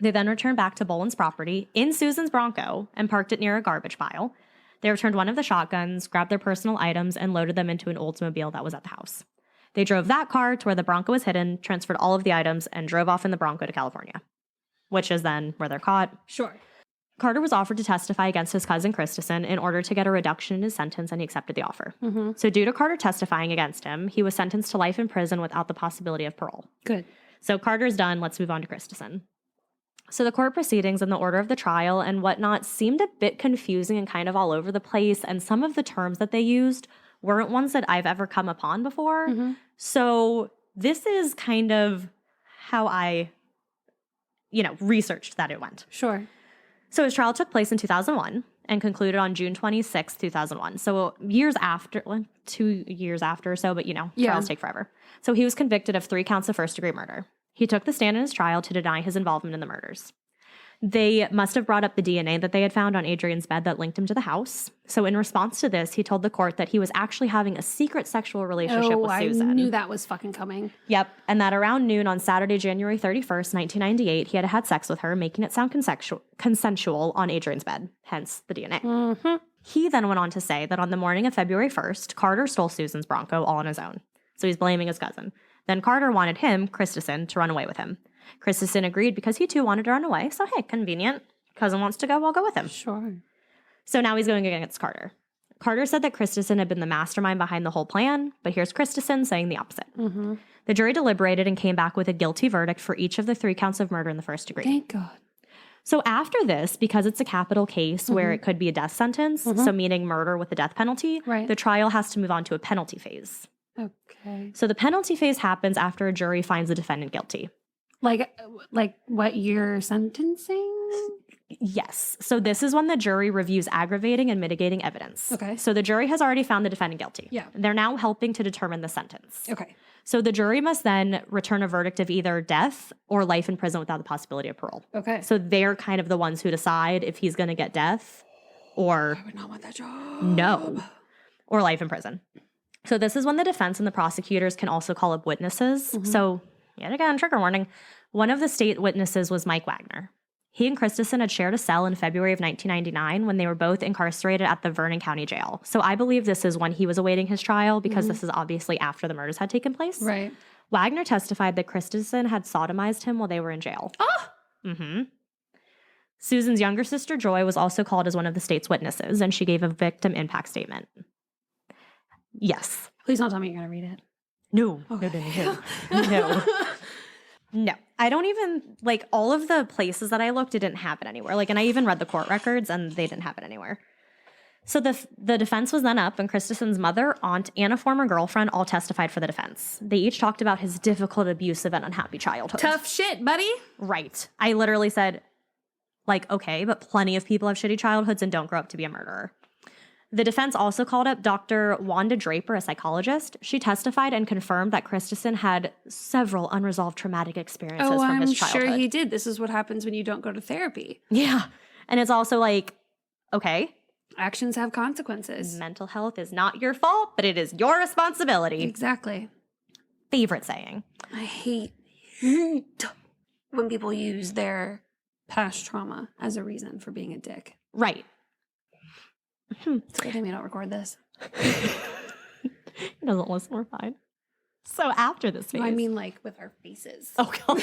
They then returned back to Boland's property in Susan's Bronco and parked it near a garbage pile. They returned one of the shotguns, grabbed their personal items, and loaded them into an Oldsmobile that was at the house. They drove that car to where the Bronco was hidden, transferred all of the items, and drove off in the Bronco to California, which is then where they're caught. Sure. Carter was offered to testify against his cousin Christensen in order to get a reduction in his sentence, and he accepted the offer. So due to Carter testifying against him, he was sentenced to life in prison without the possibility of parole. Good. So Carter's done. Let's move on to Christensen. So the court proceedings and the order of the trial and whatnot seemed a bit confusing and kind of all over the place, and some of the terms that they used weren't ones that I've ever come upon before. So this is kind of how I, researched that it went. Sure. So his trial took place in 2001 and concluded on June 26, 2001. So years after, 2 years after or so, but trials take forever. So he was convicted of 3 counts of first-degree murder. He took the stand in his trial to deny his involvement in the murders. They must have brought up the DNA that they had found on Adrian's bed that linked him to the house. So in response to this, he told the court that he was actually having a secret sexual relationship with Susan. I knew that was fucking coming. Yep. And that around noon on Saturday, January 31st, 1998, he had sex with her, making it sound consensual on Adrian's bed, hence the DNA. He then went on to say that on the morning of February 1st, Carter stole Susan's Bronco all on his own. So he's blaming his cousin. Then Carter wanted him, Christensen, to run away with him. Christensen agreed because he too wanted to run away. So, hey, convenient. Cousin wants to go, I'll go with him. Sure. So now he's going against Carter. Carter said that Christensen had been the mastermind behind the whole plan, but here's Christensen saying the opposite. The jury deliberated and came back with a guilty verdict for each of the 3 counts of murder in the first degree. Thank God. So after this, because it's a capital case where it could be a death sentence, so meaning murder with the death penalty, the trial has to move on to a penalty phase. Okay. So the penalty phase happens after a jury finds the defendant guilty. Like what you're sentencing? Yes. So this is when the jury reviews aggravating and mitigating evidence. Okay. So the jury has already found the defendant guilty. Yeah. They're now helping to determine the sentence. Okay. So the jury must then return a verdict of either death or life in prison without the possibility of parole. Okay. So they're kind of the ones who decide if he's going to get death or I would not want that job. no, or life in prison. So this is when the defense and the prosecutors can also call up witnesses. So yet again, trigger warning. One of the state witnesses was Mike Wagner. He and Christensen had shared a cell in February of 1999 when they were both incarcerated at the Vernon County Jail. So I believe this is when he was awaiting his trial because this is obviously after the murders had taken place. Right. Wagner testified that Christensen had sodomized him while they were in jail. Oh! Susan's younger sister, Joy, was also called as one of the state's witnesses, and she gave a victim impact statement. Yes. Please don't tell me you're going to read it. No. Okay. No. No. I don't even, all of the places that I looked, it didn't happen anywhere. And I even read the court records, and they didn't happen anywhere. So the defense was then up, and Christensen's mother, aunt, and a former girlfriend all testified for the defense. They each talked about his difficult, abusive, and unhappy childhood. Tough shit, buddy. Right. I literally said, okay, but plenty of people have shitty childhoods and don't grow up to be a murderer. The defense also called up Dr. Wanda Draper, a psychologist. She testified and confirmed that Christensen had several unresolved traumatic experiences from his childhood. I'm sure he did. This is what happens when you don't go to therapy. Yeah. And it's also okay. Actions have consequences. Mental health is not your fault, but it is your responsibility. Exactly. Favorite saying. I hate when people use their past trauma as a reason for being a dick. Right. It's a good thing we don't record this. He doesn't listen, we're fine. So after this phase. No, I mean with our faces. Oh, God.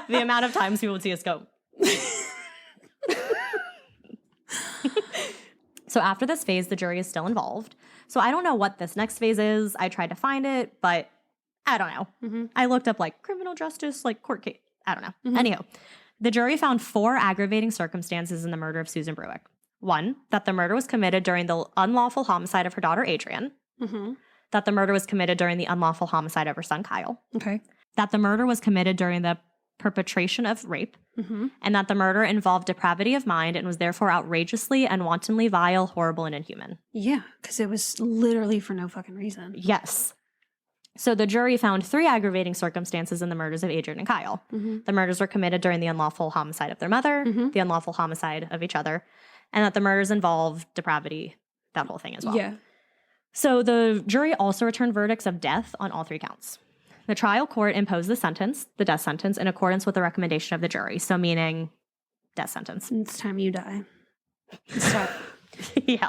The amount of times people would see us go. So after this phase, the jury is still involved. So I don't know what this next phase is. I tried to find it, but I don't know. I looked up criminal justice, court case. I don't know. Anyhow, the jury found 4 aggravating circumstances in the murder of Susan Brouk. 1, that the murder was committed during the unlawful homicide of her daughter, Adrian. That the murder was committed during the unlawful homicide of her son, Kyle. Okay. That the murder was committed during the perpetration of rape, and that the murder involved depravity of mind and was therefore outrageously and wantonly vile, horrible, and inhuman. Yeah, because it was literally for no fucking reason. Yes. So the jury found 3 aggravating circumstances in the murders of Adrian and Kyle. The murders were committed during the unlawful homicide of their mother, the unlawful homicide of each other, and that the murders involved depravity, that whole thing as well. Yeah. So the jury also returned verdicts of death on all 3 counts. The trial court imposed the death sentence, in accordance with the recommendation of the jury. So meaning death sentence. It's time you die. Stop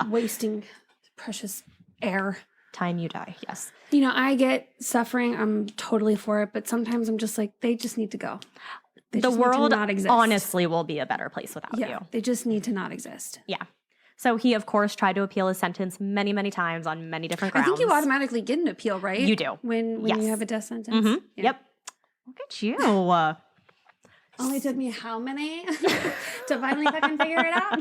wasting precious air. Time you die, yes. You know, I get suffering. I'm totally for it. But sometimes I'm just like, they just need to go. The world honestly will be a better place without you. They just need to not exist. Yeah. So he, of course, tried to appeal his sentence many, many times on many different grounds. I think you automatically get an appeal, right? You do. When you have a death sentence. Yeah. Yep. Look at you. Only took me how many to finally fucking figure it out?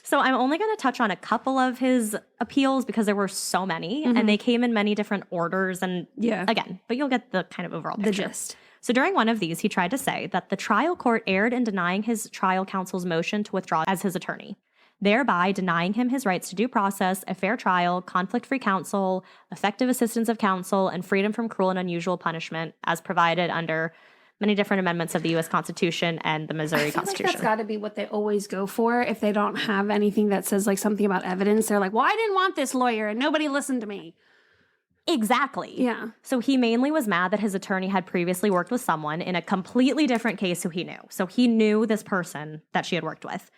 So I'm only going to touch on a couple of his appeals because there were so many, and they came in many different orders. And again, but you'll get the kind of overall picture. The gist. So during one of these, he tried to say that the trial court erred in denying his trial counsel's motion to withdraw as his attorney, thereby denying him his rights to due process, a fair trial, conflict-free counsel, effective assistance of counsel, and freedom from cruel and unusual punishment as provided under many different amendments of the U.S. Constitution and the Missouri Constitution. Like that's got to be what they always go for. If they don't have anything that says like something about evidence, they're like, well, I didn't want this lawyer and nobody listened to me. Exactly. Yeah. So he mainly was mad that his attorney had previously worked with someone in a completely different case who he knew. So he knew this person that she had worked with.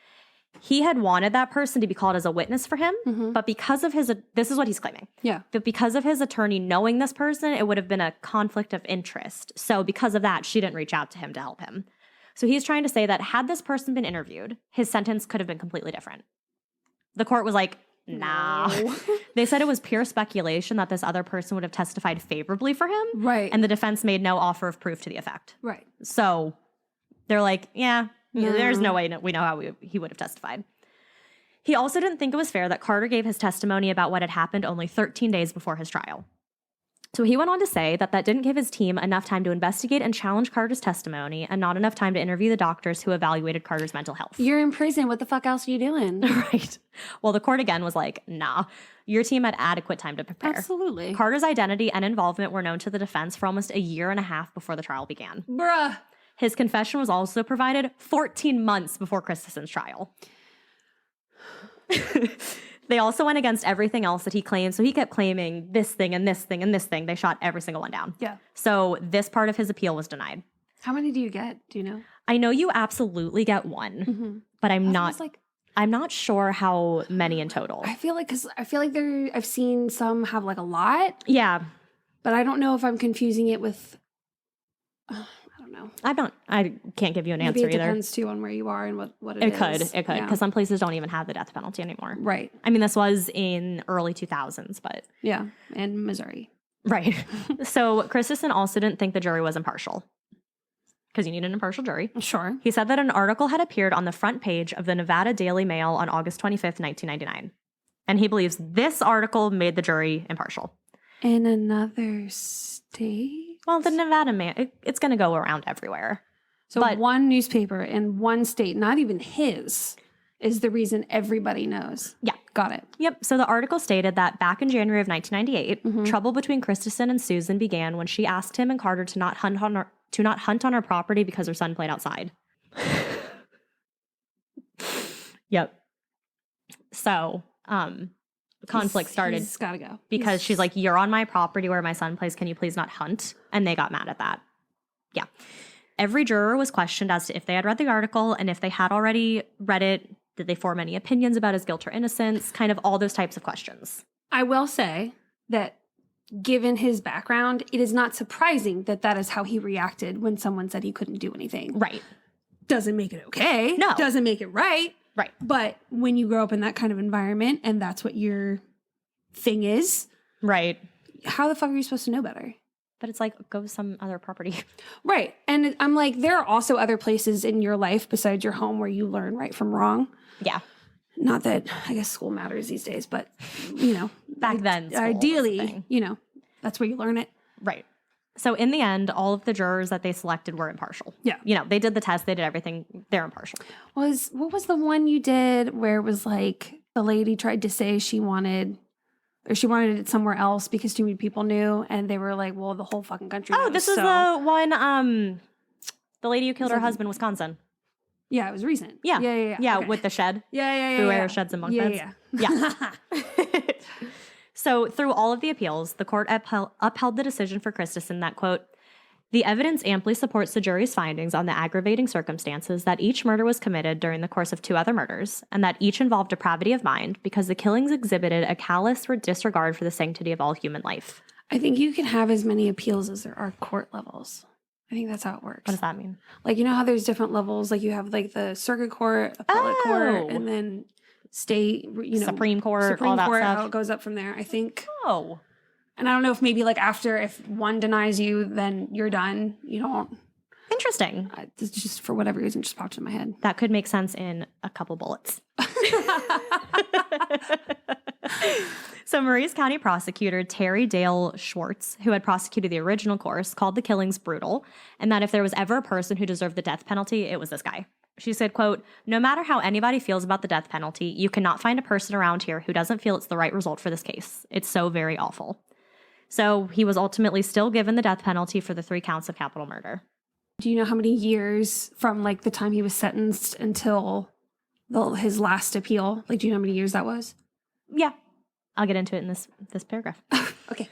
He had wanted that person to be called as a witness for him, but because of his, this is what he's claiming. Yeah. But because of his attorney knowing this person, it would have been a conflict of interest. So because of that, she didn't reach out to him to help him. So he's trying to say that had this person been interviewed, his sentence could have been completely different. The court was like, nah. No. They said it was pure speculation that this other person would have testified favorably for him. Right. And the defense made no offer of proof to the effect. Right. So they're like, yeah. No. There's no way we know how he would have testified. He also didn't think it was fair that Carter gave his testimony about what had happened only 13 days before his trial. So he went on to say that didn't give his team enough time to investigate and challenge Carter's testimony and not enough time to interview the doctors who evaluated Carter's mental health. You're in prison. What the fuck else are you doing? Right. Well, the court again was like, nah, your team had adequate time to prepare. Absolutely. Carter's identity and involvement were known to the defense for almost a year and a half before the trial began. Bruh. His confession was also provided 14 months before Christensen's trial. They also went against everything else that he claimed. So he kept claiming this thing and this thing and this thing. They shot every single one down. Yeah. So this part of his appeal was denied. How many do you get? Do you know? I know you absolutely get one, but I'm not sure how many in total. I feel like I've seen some have like a lot. Yeah. But I don't know if I'm confusing it with I don't know. I can't give you an answer either. Maybe it either. depends too on where you are and what it is. It could, because some places don't even have the death penalty anymore. Right. I mean, this was in early 2000s, but yeah, and Missouri. Right. So Christensen also didn't think the jury was impartial, because you need an impartial jury. Sure. He said that an article had appeared on the front page of the Nevada Daily Mail on August 25th, 1999, and he believes this article made the jury impartial. In another state. Well, the Nevada Mail, it's going to go around everywhere. So one newspaper in one state, not even his, is the reason everybody knows. Yeah. Got it. Yep. So the article stated that back in January of 1998, trouble between Christensen and Susan began when she asked him and Carter to not hunt on her property because her son played outside. Yep. So, conflict started. He's gotta go. Because she's like, you're on my property where my son plays. Can you please not hunt? And they got mad at that. Yeah. Every juror was questioned as to if they had read the article, and if they had already read it, did they form any opinions about his guilt or innocence? Kind of all those types of questions. I will say that given his background, it is not surprising that is how he reacted when someone said he couldn't do anything. Right. Doesn't make it okay. No. Doesn't make it right. Right. But when you grow up in that kind of environment and that's what your thing is. Right. How the fuck are you supposed to know better? But it's like, go to some other property. Right. And I'm like, there are also other places in your life besides your home where you learn right from wrong. Yeah. Not that I guess school matters these days, but, you know. Back then, ideally, you know, that's where you learn it. Right. So in the end, all of the jurors that they selected were impartial. Yeah. You know, they did the test, they did everything. They're impartial. What was the one you did where it was like the lady tried to say she wanted it somewhere else because too many people knew, and they were like, well, the whole fucking country knows. Oh, this is the one, the lady who killed her husband in Wisconsin. Yeah, it was recent. Yeah. Yeah, Okay. with the shed. Yeah. Beware of sheds and bunk beds. Yeah. So through all of the appeals, the court upheld the decision for Christensen that, quote, the evidence amply supports the jury's findings on the aggravating circumstances that each murder was committed during the course of 2 other murders, and that each involved depravity of mind because the killings exhibited a callous disregard for the sanctity of all human life. I think you can have as many appeals as there are court levels. I think that's how it works. What does that mean? Like, you know how there's different levels? Like, you have, like, the circuit court, appellate court, and then state, Supreme Court, all that Court, stuff. how it goes up from there, I think. Oh. And I don't know if maybe, like, after, if one denies you, then you're done. You don't. Interesting. It's just, for whatever reason, just popped in my head. That could make sense in a couple bullets. So Maurice County prosecutor Terry Dale Schwartz, who had prosecuted the original course, called the killings brutal, and that if there was ever a person who deserved the death penalty, it was this guy. She said, quote, no matter how anybody feels about the death penalty, you cannot find a person around here who doesn't feel it's the right result for this case. It's so very awful. So he was ultimately still given the death penalty for the 3 counts of capital murder. Do you know how many years from, like, the time he was sentenced until his last appeal? Like, do you know how many years that was? Yeah. I'll get into it in this paragraph. Okay.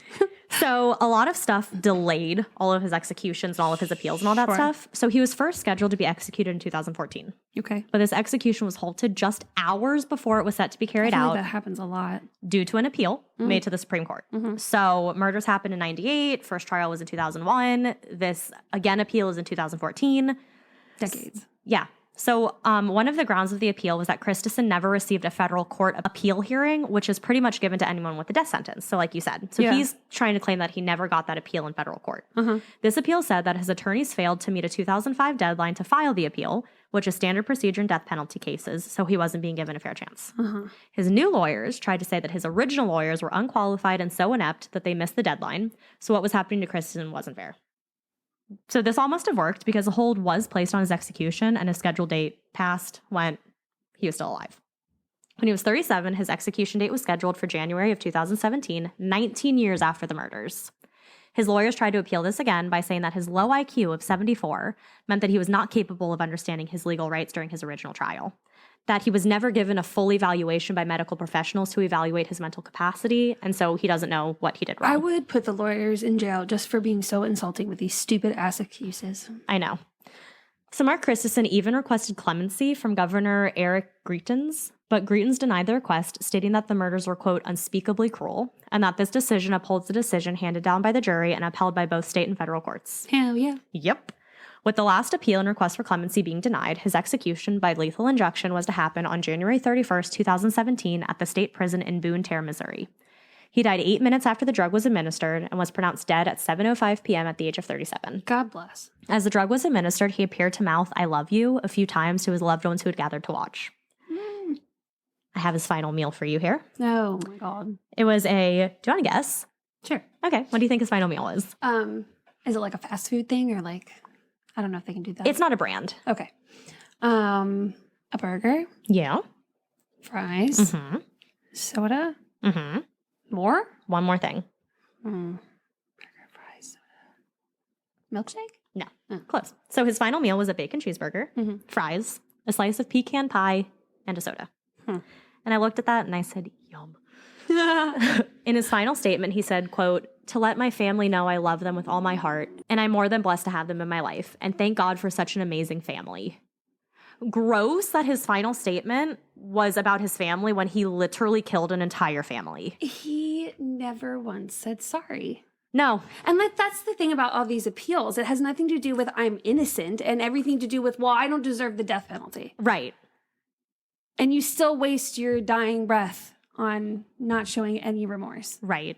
So a lot of stuff delayed all of his executions and all of his appeals and all that stuff. So he was first scheduled to be executed in 2014. Okay. But this execution was halted just hours before it was set to be carried out. That happens a lot. Due to an appeal made to the Supreme Court. So murders happened in 98. First trial was in 2001. This, again, appeal is in 2014. Decades. Yeah. So one of the grounds of the appeal was that Christensen never received a federal court appeal hearing, which is pretty much given to anyone with a death sentence. So like you said. So he's trying to claim that he never got that appeal in federal court. This appeal said that his attorneys failed to meet a 2005 deadline to file the appeal, which is standard procedure in death penalty cases, so he wasn't being given a fair chance. His new lawyers tried to say that his original lawyers were unqualified and so inept that they missed the deadline, so what was happening to Christensen wasn't fair. So this all must have worked because a hold was placed on his execution and his scheduled date passed when he was still alive. When he was 37, his execution date was scheduled for January of 2017, 19 years after the murders. His lawyers tried to appeal this again by saying that his low IQ of 74 meant that he was not capable of understanding his legal rights during his original trial, that he was never given a full evaluation by medical professionals to evaluate his mental capacity, and so he doesn't know what he did wrong. I would put the lawyers in jail just for being so insulting with these stupid-ass excuses. I know. So Mark Christensen even requested clemency from Governor Eric Greitens, but Greitens denied the request, stating that the murders were, quote, unspeakably cruel, and that this decision upholds the decision handed down by the jury and upheld by both state and federal courts. Hell yeah. Yep. With the last appeal and request for clemency being denied, his execution by lethal injection was to happen on January 31st, 2017 at the state prison in Boone Terre, Missouri. He died 8 minutes after the drug was administered and was pronounced dead at 7:05 p.m. at the age of 37. God bless. As the drug was administered, he appeared to mouth, "I love you," a few times to his loved ones who had gathered to watch. I have his final meal for you here. Oh my God. It was do you want to guess? Sure. Okay. What do you think his final meal is? Is it like a fast food thing or like, I don't know if they can do that. It's not a brand. Okay. A burger, Yeah. fries, soda, more? One more thing. Burger, fries, soda. Milkshake? No. Close. So his final meal was a bacon cheeseburger, fries, a slice of pecan pie, and a soda. And I looked at that and I said, yum. In his final statement, he said, quote, "To let my family know I love them with all my heart, and I'm more than blessed to have them in my life, and thank God for such an amazing family." Gross that his final statement was about his family when he literally killed an entire family. He never once said sorry. No. And that's the thing about all these appeals. It has nothing to do with I'm innocent and everything to do with, well, I don't deserve the death penalty. Right. And you still waste your dying breath on not showing any remorse. Right.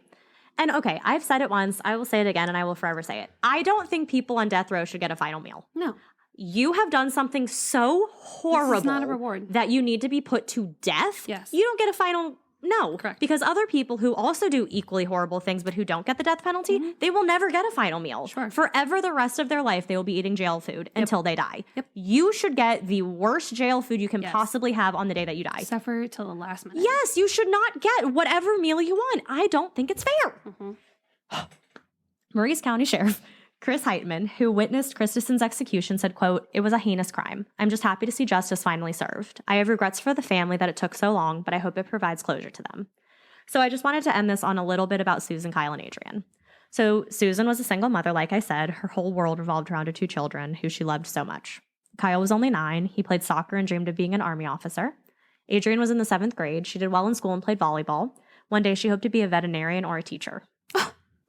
And okay, I've said it once, I will say it again, and I will forever say it. I don't think people on death row should get a final meal. No. You have done something so horrible This is not a reward. that you need to be put to death. Yes. You don't get a final No. Correct. Because other people who also do equally horrible things but who don't get the death penalty, they will never get a final meal. Sure. Forever the rest of their life, they will be eating jail food until they die. Yep. You should get the worst jail food you can Yes. possibly have on the day that you die. Suffer till the last minute. Yes, you should not get whatever meal you want. I don't think it's fair. Maurice County Sheriff Chris Heitman, who witnessed Christensen's execution, said, quote, "It was a heinous crime. I'm just happy to see justice finally served. I have regrets for the family that it took so long, but I hope it provides closure to them." So I just wanted to end this on a little bit about Susan, Kyle, and Adrian. So Susan was a single mother, like I said. Her whole world revolved around her 2 children, who she loved so much. Kyle was only 9. He played soccer and dreamed of being an Army officer. Adrian was in the 7th grade. She did well in school and played volleyball. One day she hoped to be a veterinarian or a teacher.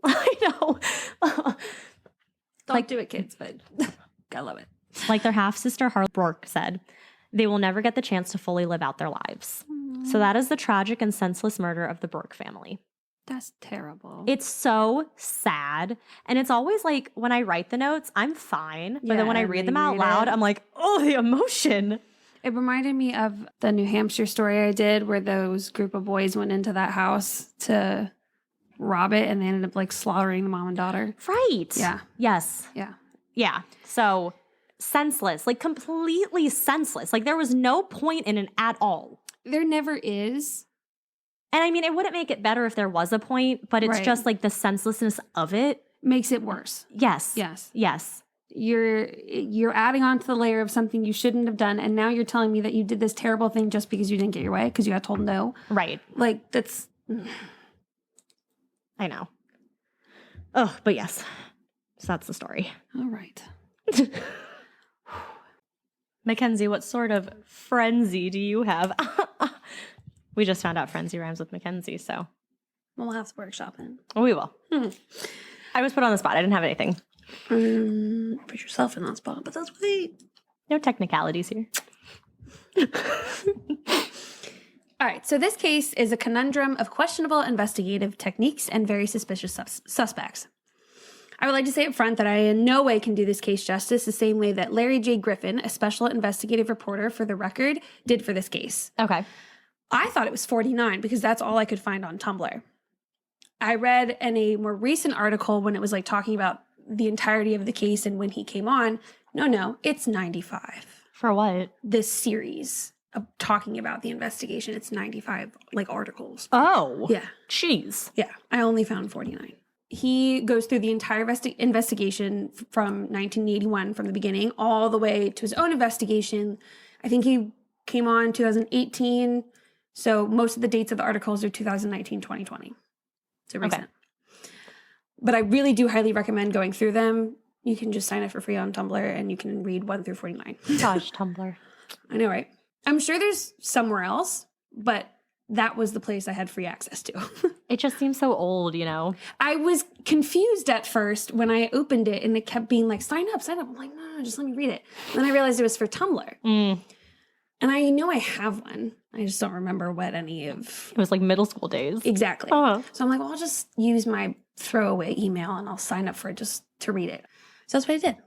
I know. Don't do it, kids, but I love it. Like their half-sister Harley Brouk said, they will never get the chance to fully live out their lives. So that is the tragic and senseless murder of the Brouk family. That's terrible. It's so sad. And it's always like when I write the notes, I'm fine. But then when I read them out loud, I'm like, oh, the emotion. It reminded me of the New Hampshire story I did where those group of boys went into that house to rob it and they ended up like slaughtering the mom and daughter. Right. Yeah. Yes. Yeah. Yeah. So senseless, like completely senseless. Like there was no point in it at all. There never is. And I mean, it wouldn't make it better if there was a point, but it's just like the senselessness of it. Makes it worse. Yes. Yes. Yes. You're adding on to the layer of something you shouldn't have done. And now you're telling me that you did this terrible thing just because you didn't get your way because you got told no. Right. Like that's... I know. Oh, but yes. So that's the story. All right. Mackenzie, what sort of frenzy do you have? We just found out frenzy rhymes with Mackenzie, so. We'll have to workshop it. We will. I was put on the spot. I didn't have anything. Put yourself in that spot, but that's okay. No technicalities here. All right, so this case is a conundrum of questionable investigative techniques and very suspicious suspects. I would like to say up front that I in no way can do this case justice the same way that Larry J. Griffin, a special investigative reporter for The Record, did for this case. Okay. I thought it was 49 because that's all I could find on Tumblr. I read in a more recent article when it was like talking about the entirety of the case and when he came on. No, it's 95. For what? This series of talking about the investigation, it's 95 like articles. Oh. Yeah. Jeez. Yeah. I only found 49. He goes through the entire investigation from 1981 from the beginning all the way to his own investigation. I think he came on 2018. So most of the dates of the articles are 2019, 2020. So recent. Okay. But I really do highly recommend going through them. You can just sign up for free on Tumblr and you can read 1 through 49. Gosh, Tumblr. I know, right? I'm sure there's somewhere else, but that was the place I had free access to. It just seems so old, you know? I was confused at first when I opened it and it kept being like, sign up. I'm like, no, just let me read it. And then I realized it was for Tumblr. And I know I have one. I just don't remember what any of... It was like middle school days. Exactly. So I'm like, well, I'll just use my throwaway email and I'll sign up for it just to read it. So that's what I did.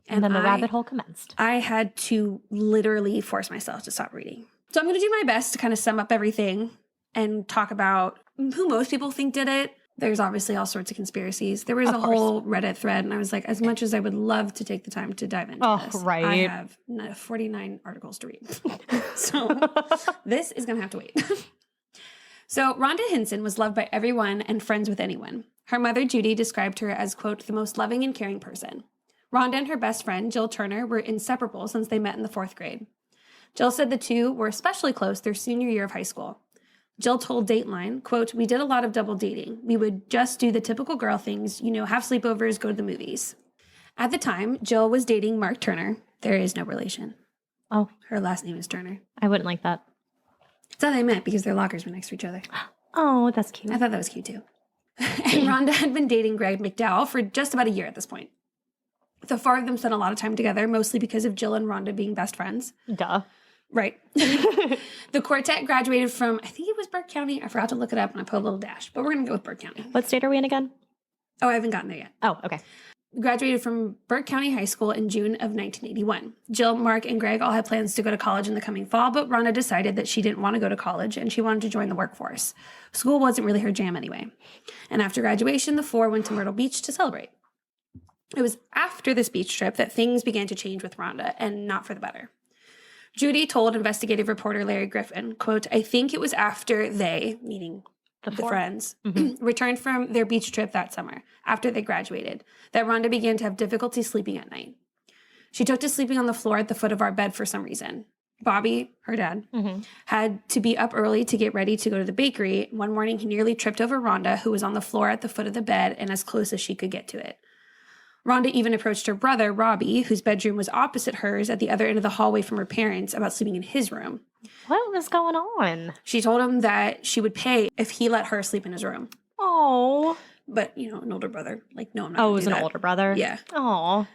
And then the rabbit hole commenced. I had to literally force myself to stop reading. So I'm going to do my best to kind of sum up everything and talk about who most people think did it. There's obviously all sorts of conspiracies. There was a whole Reddit thread, and I was like, as much as I would love to take the time to dive into this, right. I have 49 articles to read. So this is going to have to wait. So Rhonda Hinson was loved by everyone and friends with anyone. Her mother, Judy, described her as, quote, the most loving and caring person. Rhonda and her best friend, Jill Turner, were inseparable since they met in the 4th grade. Jill said the two were especially close their senior year of high school. Jill told Dateline, quote, we did a lot of double dating. We would just do the typical girl things, have sleepovers, go to the movies. At the time, Jill was dating Mark Turner. There is no relation. Oh. Her last name is Turner. I wouldn't like that. That's how they met because their lockers were next to each other. Oh, that's cute. I thought that was cute too. And Rhonda had been dating Greg McDowell for just about a year at this point. The 4 of them spent a lot of time together, mostly because of Jill and Rhonda being best friends. Duh. Right. The quartet graduated from, I think it was Burke County. I forgot to look it up and I put a little dash, but we're going to go with Burke County. What state are we in again? Oh, I haven't gotten there yet. Oh, okay. graduated from Burke County High School in June of 1981. Jill, Mark, and Greg all had plans to go to college in the coming fall, but Rhonda decided that she didn't want to go to college and she wanted to join the workforce. School wasn't really her jam anyway. And after graduation, the four went to Myrtle Beach to celebrate. It was after this beach trip that things began to change with Rhonda, and not for the better. Judy told investigative reporter Larry Griffin, quote, "I think it was after they," meaning the friends, returned from their beach trip that summer, after they graduated, that Rhonda began to have difficulty sleeping at night. She took to sleeping on the floor at the foot of our bed for some reason. Bobby, her dad, had to be up early to get ready to go to the bakery. One morning, he nearly tripped over Rhonda, who was on the floor at the foot of the bed and as close as she could get to it. Rhonda even approached her brother, Robbie, whose bedroom was opposite hers at the other end of the hallway from her parents, about sleeping in his room. What was going on? She told him that she would pay if he let her sleep in his room. Oh. But, an older brother. Like, no, I'm not Oh, gonna it was do an that. older brother? Yeah. Oh.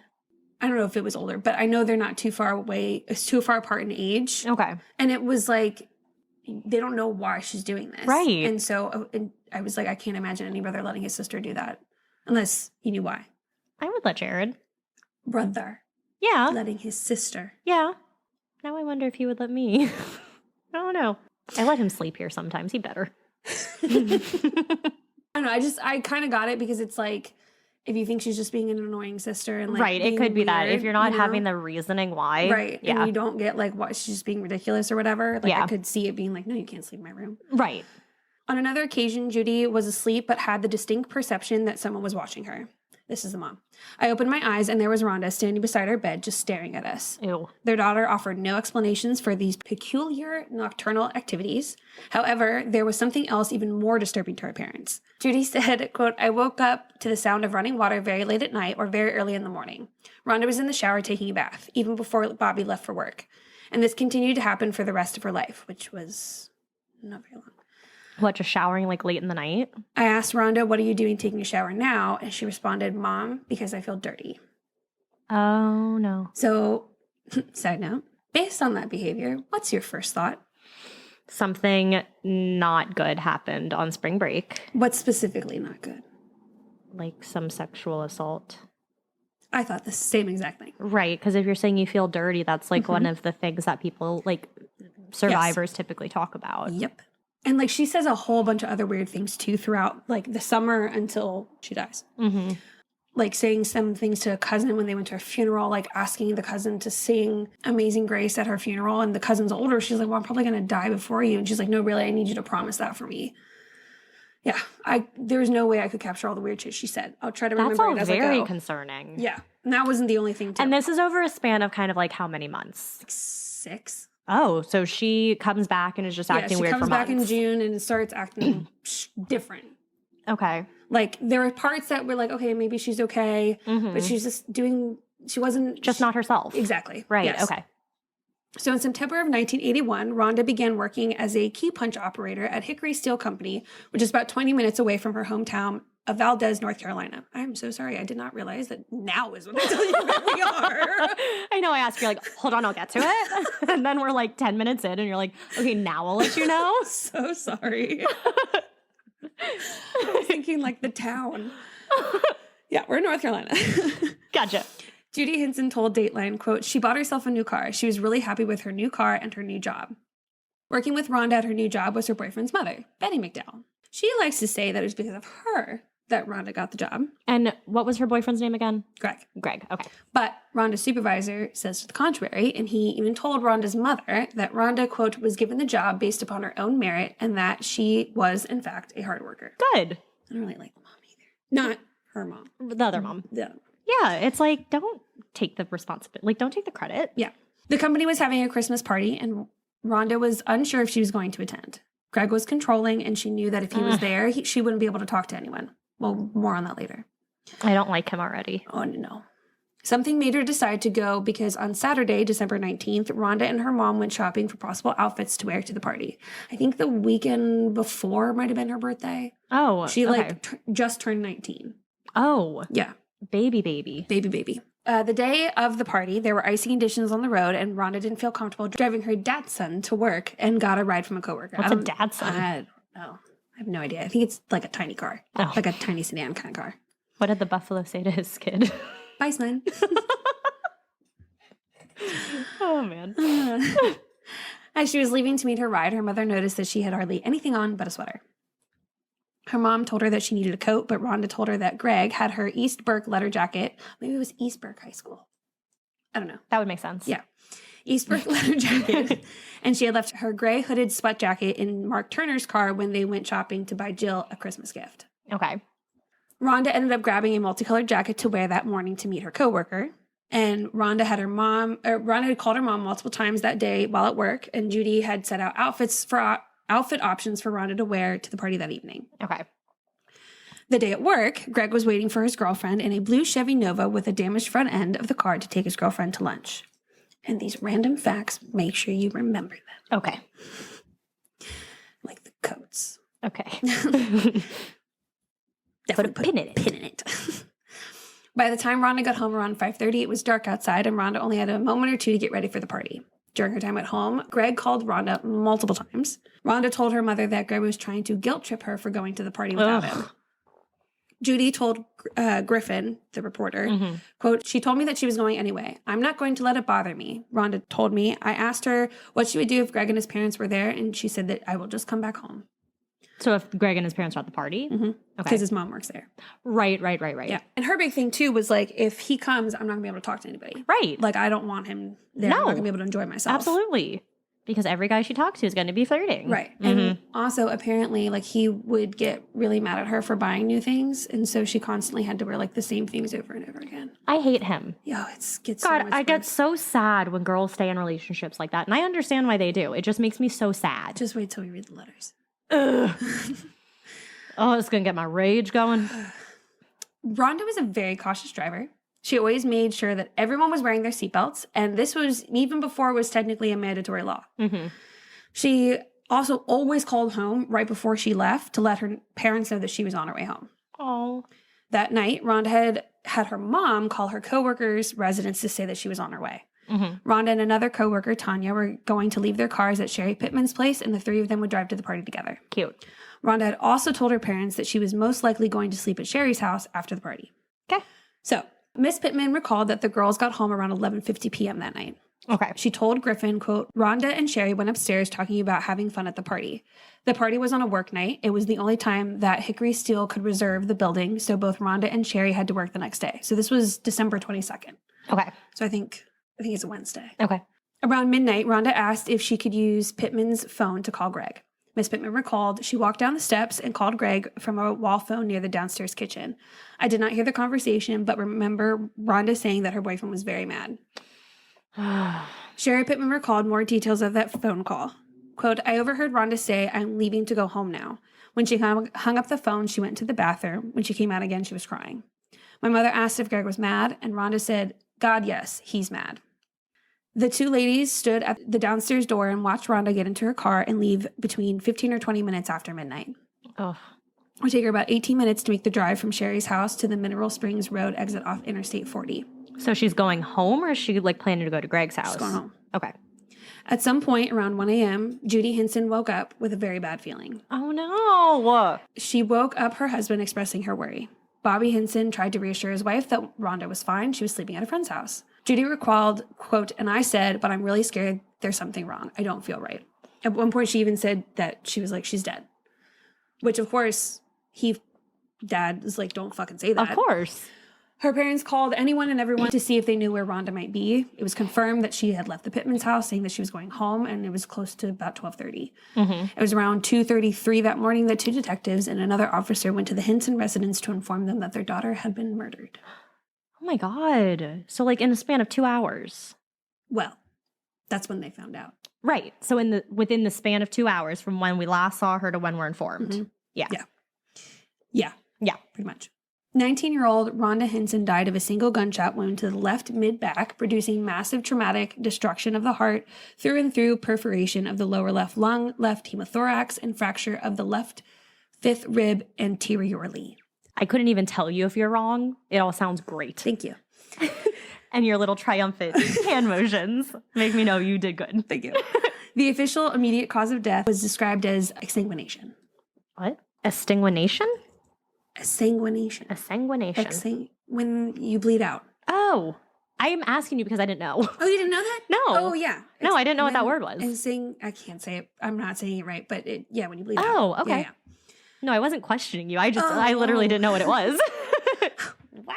I don't know if it was older, but I know they're not too far away. It's too far apart in age. Okay. And it was like, they don't know why she's doing this. Right. And so I was like, I can't imagine any brother letting his sister do that. Unless he knew why. I would let Jared. Brother. Yeah. Letting his sister. Yeah. Now I wonder if he would let me. I don't know. I let him sleep here sometimes. He better. I don't know. I kind of got it because it's like, if you think she's just being an annoying sister and like, right. It could be weird, that. If you're not having the reasoning why. Right. Yeah. And you don't get like, what, she's just being ridiculous or whatever. Like, yeah. I could see it being like, no, you can't sleep in my room. Right. On another occasion, Judy was asleep but had the distinct perception that someone was watching her. This is the mom. "I opened my eyes and there was Rhonda standing beside our bed just staring at us. Ew. Their daughter offered no explanations for these peculiar nocturnal activities. However, there was something else even more disturbing to our parents. Judy said, quote, "I woke up to the sound of running water very late at night or very early in the morning. Rhonda was in the shower taking a bath, even before Bobby left for work. And this continued to happen for the rest of her life," which was not very long. What, just showering like late in the night? "I asked Rhonda, 'What are you doing taking a shower now?' And she responded, 'Mom, because I feel dirty.'" Oh, no. So, side note, based on that behavior, what's your first thought? Something not good happened on spring break. What's specifically not good? Like some sexual assault. I thought the same exact thing. Right, because if you're saying you feel dirty, that's like one of the things that people, like survivors typically talk about. Yep. And like she says a whole bunch of other weird things too throughout like the summer until she dies. Mm-hmm. Like saying some things to a cousin when they went to her funeral, like asking the cousin to sing Amazing Grace at her funeral. And the cousin's older. She's like, "Well, I'm probably going to die before you." And she's like, "No, really, I need you to promise that for me." Yeah, there's no way I could capture all the weird shit she said. I'll try to remember it as I go. That's all very concerning. Yeah, and that wasn't the only thing too. And this is over a span of kind of like how many months? Like 6. Oh, so she comes back and is just acting weird for months. She comes back in June and starts acting different. Okay. Like, there were parts that were like, okay, maybe she's okay, but she's just doing, she wasn't. Just not herself. Exactly. Right, Yes. okay. So in September of 1981, Rhonda began working as a key punch operator at Hickory Steel Company, which is about 20 minutes away from her hometown of Valdez, North Carolina. I'm so sorry. I did not realize that now is when I tell you where we are. I know I asked you, like, hold on, I'll get to it. And then we're like 10 minutes in and you're like, okay, now I'll let you know. So sorry. I was thinking like the town. Yeah, we're in North Carolina. Gotcha. Judy Hinson told Dateline, quote, "She bought herself a new car. She was really happy with her new car and her new job. Working with Rhonda at her new job was her boyfriend's mother, Betty McDowell. She likes to say that it was because of her that Rhonda got the job." And what was her boyfriend's name again? Greg. Okay. But Rhonda's supervisor says to the contrary, and he even told Rhonda's mother that Rhonda, quote, "was given the job based upon her own merit and that she was, in fact, a hard worker." Good. I don't really like the mom either. Not her mom. The other mom. The other mom. Yeah, it's like, don't take the responsibility. Like, don't take the credit. Yeah. The company was having a Christmas party, and Rhonda was unsure if she was going to attend. Greg was controlling, and she knew that if he was there, she wouldn't be able to talk to anyone. Well, more on that later. I don't like him already. Oh, no. Something made her decide to go because on Saturday, December 19th, Rhonda and her mom went shopping for possible outfits to wear to the party. I think the weekend before might have been her birthday. Oh, She, okay. just turned 19. Oh. Yeah. Baby. Baby. The day of the party, there were icy conditions on the road, and Rhonda didn't feel comfortable driving her dad's son to work and got a ride from a coworker. What's a dad's son? I don't know. I have no idea. I think it's like a tiny car. Oh. Like a tiny sedan kind of car. What did the buffalo say to his kid? Bye, son. Oh, man. As she was leaving to meet her ride, her mother noticed that she had hardly anything on but a sweater. Her mom told her that she needed a coat, but Rhonda told her that Greg had her East Burke letter jacket. Maybe it was East Burke High School. I don't know. That would make sense. Yeah. East Burke letter jacket. And she had left her gray hooded sweat jacket in Mark Turner's car when they went shopping to buy Jill a Christmas gift. Okay. Rhonda ended up grabbing a multicolored jacket to wear that morning to meet her coworker. And Rhonda had called her mom multiple times that day while at work, and Judy had set out outfit options for Rhonda to wear to the party that evening. Okay. The day at work, Greg was waiting for his girlfriend in a blue Chevy Nova with a damaged front end of the car to take his girlfriend to lunch. And these random facts, make sure you remember them. Okay. Like the coats. Okay. Put a pin in it. By the time Rhonda got home around 5:30, it was dark outside, and Rhonda only had a moment or two to get ready for the party. During her time at home, Greg called Rhonda multiple times. Rhonda told her mother that Greg was trying to guilt trip her for going to the party without him. Judy told Griffin, the reporter, quote, "She told me that she was going anyway. I'm not going to let it bother me." Rhonda told me, "I asked her what she would do if Greg and his parents were there, and she said that I will just come back home." So if Greg and his parents are at the party? Okay. Because his mom works there. Right. Yeah. And her big thing, too, was like, if he comes, I'm not going to be able to talk to anybody. Right. Like, I don't want him there. I'm not going to be able to enjoy myself. Absolutely. Because every guy she talks to is going to be flirting. Right. And also, apparently, like, he would get really mad at her for buying new things. And so she constantly had to wear, like, the same things over and over again. I hate him. Yo, gets God, so much I get worse. so sad when girls stay in relationships like that. And I understand why they do. It just makes me so sad. Just wait till we read the letters. Ugh. Oh, it's going to get my rage going. Rhonda was a very cautious driver. She always made sure that everyone was wearing their seatbelts. And this was even before it was technically a mandatory law. She also always called home right before she left to let her parents know that she was on her way home. Oh. That night, Rhonda had her mom call her coworkers' residence to say that she was on her way. Rhonda and another coworker, Tanya, were going to leave their cars at Sherry Pittman's place, and the three of them would drive to the party together. Cute. Rhonda had also told her parents that she was most likely going to sleep at Sherry's house after the party. Okay. So, Miss Pittman recalled that the girls got home around 11:50 p.m. that night. Okay. She told Griffin, quote, "Rhonda and Sherry went upstairs talking about having fun at the party. The party was on a work night. It was the only time that Hickory Steel could reserve the building, so both Rhonda and Sherry had to work the next day." So this was December 22nd. Okay. So I think it's a Wednesday. Okay. Around midnight, Rhonda asked if she could use Pittman's phone to call Greg. Miss Pittman recalled she walked down the steps and called Greg from a wall phone near the downstairs kitchen. "I did not hear the conversation, but remember Rhonda saying that her boyfriend was very mad." Sherry Pittman recalled more details of that phone call. Quote, "I overheard Rhonda say, 'I'm leaving to go home now.' When she hung up the phone, she went to the bathroom. When she came out again, she was crying. My mother asked if Greg was mad, and Rhonda said, 'God, yes, he's mad.'" The two ladies stood at the downstairs door and watched Rhonda get into her car and leave between 15 or 20 minutes after midnight. Oh. It would take her about 18 minutes to make the drive from Sherry's house to the Mineral Springs Road exit off Interstate 40. So she's going home, or is she like planning to go to Greg's house? She's going home. Okay. At some point around 1 a.m., Judy Hinson woke up with a very bad feeling. Oh, no. She woke up her husband expressing her worry. Bobby Hinson tried to reassure his wife that Rhonda was fine. She was sleeping at a friend's house. Judy recalled, quote, "And I said, but I'm really scared there's something wrong. I don't feel right." At one point, she even said that she was like, she's dead. Which, of course, Dad is like, don't fucking say that. Of course. Her parents called anyone and everyone to see if they knew where Rhonda might be. It was confirmed that she had left the Pittman's house, saying that she was going home, and it was close to about 12:30. It was around 2:33 that morning that two detectives and another officer went to the Hinson residence to inform them that their daughter had been murdered. Oh, my God. So, like, in a span of 2 hours. Well, that's when they found out. Right. So, within the span of 2 hours from when we last saw her to when we're informed. Yeah. Yeah, pretty much. 19-year-old Rhonda Hinson died of a single gunshot wound to the left mid-back, producing massive traumatic destruction of the heart, through and through perforation of the lower left lung, left hemothorax, and fracture of the left fifth rib anteriorly. I couldn't even tell you if you're wrong. It all sounds great. Thank you. And your little triumphant hand motions make me know you did good. Thank you. The official immediate cause of death was described as exsanguination. What? Extinguination? A sanguination. A sanguination. When you bleed out. Oh, I am asking you because I didn't know. Oh, you didn't know that? No. Oh, yeah. No, I didn't know what that word was. And I can't say it. I'm not saying it right, but when you bleed out. Oh, okay. Yeah. No, I wasn't questioning you. I literally didn't know what it was. Wow.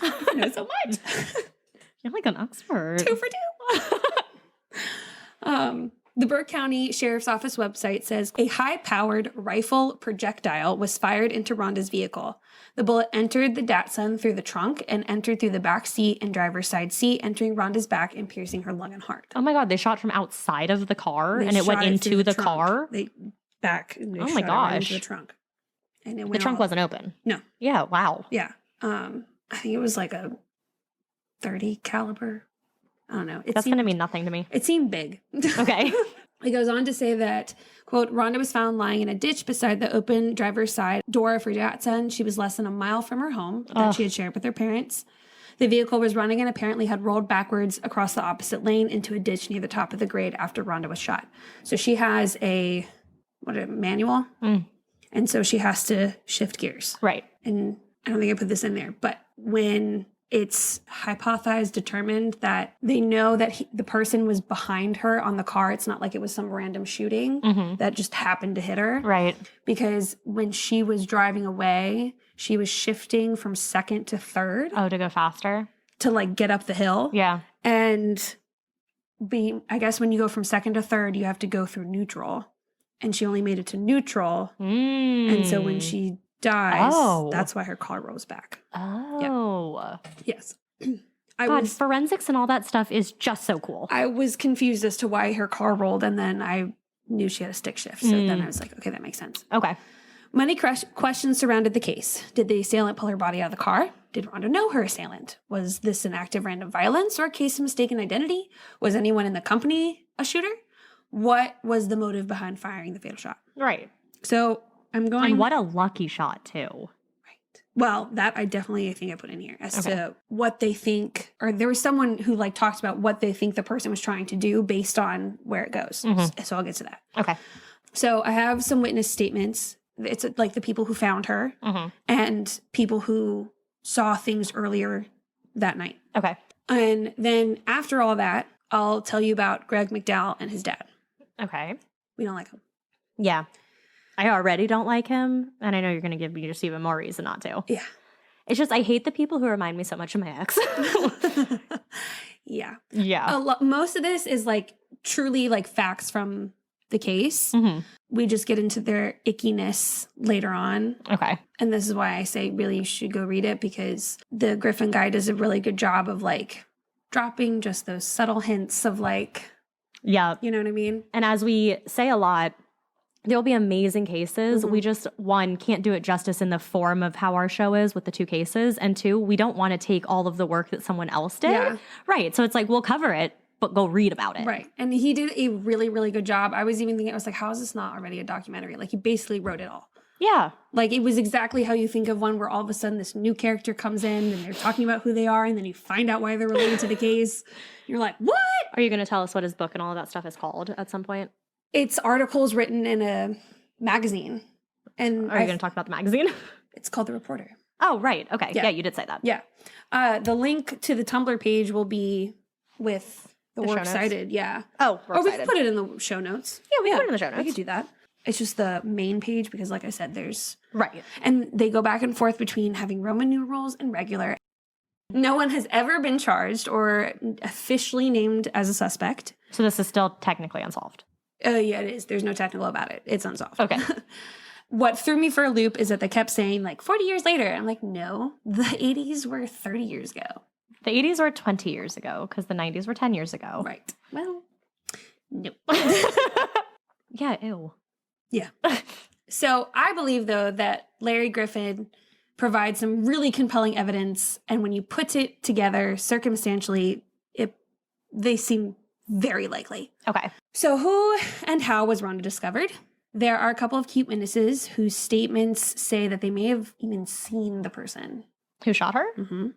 I know so much. You're like an expert. 2 for 2. The Burke County Sheriff's Office website says a high-powered rifle projectile was fired into Rhonda's vehicle. The bullet entered the Datsun through the trunk and entered through the back seat and driver's side seat, entering Rhonda's back and piercing her lung and heart. Oh my God, they shot from outside of the car and it went into the car? They shot it into the trunk. And the trunk wasn't open? No. Yeah, wow. Yeah. I think it was like a 30 caliber. I don't know. That's going to mean nothing to me. It seemed big. Okay. It goes on to say that, quote, Rhonda was found lying in a ditch beside the open driver's side door of her Datsun. She was less than a mile from her home that she had shared with her parents. The vehicle was running and apparently had rolled backwards across the opposite lane into a ditch near the top of the grade after Rhonda was shot. So she has a manual? And so she has to shift gears. Right. And I don't think I put this in there, but when it's determined that they know that the person was behind her on the car. It's not like it was some random shooting that just happened to hit her. Right. Because when she was driving away, she was shifting from second to third. Oh, to go faster? To like get up the hill. Yeah. And I guess when you go from second to third, you have to go through neutral. And she only made it to neutral. And so when she dies, that's why her car rolls back. Oh. Yep. Yes. Forensics and all that stuff is just so cool. I was confused as to why her car rolled, and then I knew she had a stick shift. So then I was like, okay, that makes sense. Okay. Many questions surrounded the case. Did the assailant pull her body out of the car? Did Rhonda know her assailant? Was this an act of random violence or a case of mistaken identity? Was anyone in the company a shooter? What was the motive behind firing the fatal shot? Right. So I'm going... And what a lucky shot, too. Right. Well, that I think I put in here as to what they think, or there was someone who like talks about what they think the person was trying to do based on where it goes. So I'll get to that. Okay. So I have some witness statements. It's like the people who found her and people who saw things earlier that night. Okay. And then after all that, I'll tell you about Greg McDowell and his dad. Okay. We don't like him. Yeah. I already don't like him, and I know you're going to give me just even more reason not to. Yeah. It's just I hate the people who remind me so much of my ex. Yeah. Yeah. Most of this is like truly like facts from the case. We just get into their ickiness later on. Okay. And this is why I say really you should go read it, because the Griffin guy does a really good job of like dropping just those subtle hints of like, yeah, you know what I mean? And as we say a lot, there'll be amazing cases. We just, one, can't do it justice in the form of how our show is with the two cases. And two, we don't want to take all of the work that someone else did. Yeah. Right. So it's like, we'll cover it, but go read about it. Right. And he did a really, really good job. I was even thinking, I was like, how is this not already a documentary? Like he basically wrote it all. Yeah. Like it was exactly how you think of one where all of a sudden this new character comes in and they're talking about who they are and then you find out why they're related to the case. You're like, what? Are you going to tell us what his book and all of that stuff is called at some point? It's articles written in a magazine. And are you going to talk about the magazine? It's called The Reporter. Oh, right. Okay. Yeah, you did say that. Yeah. The link to the Tumblr page will be with the work cited. Yeah. Oh, or we can put it in the show notes. Yeah, we can put it in the show notes. We could do that. It's just the main page because, like I said, there's... Right. And they go back and forth between having Roman numerals and regular. No one has ever been charged or officially named as a suspect. So this is still technically unsolved? Yeah, it is. There's no technical about it. It's unsolved. Okay. What threw me for a loop is that they kept saying, like, 40 years later. I'm like, no, the 80s were 30 years ago. The 80s were 20 years ago because the 90s were 10 years ago. Right. Well, no. Yeah, ew. Yeah. So I believe, though, that Larry Griffin provides some really compelling evidence. And when you put it together circumstantially, they seem very likely. Okay. So who and how was Rhonda discovered? There are a couple of key witnesses whose statements say that they may have even seen the person. Who shot her? Mm-hmm.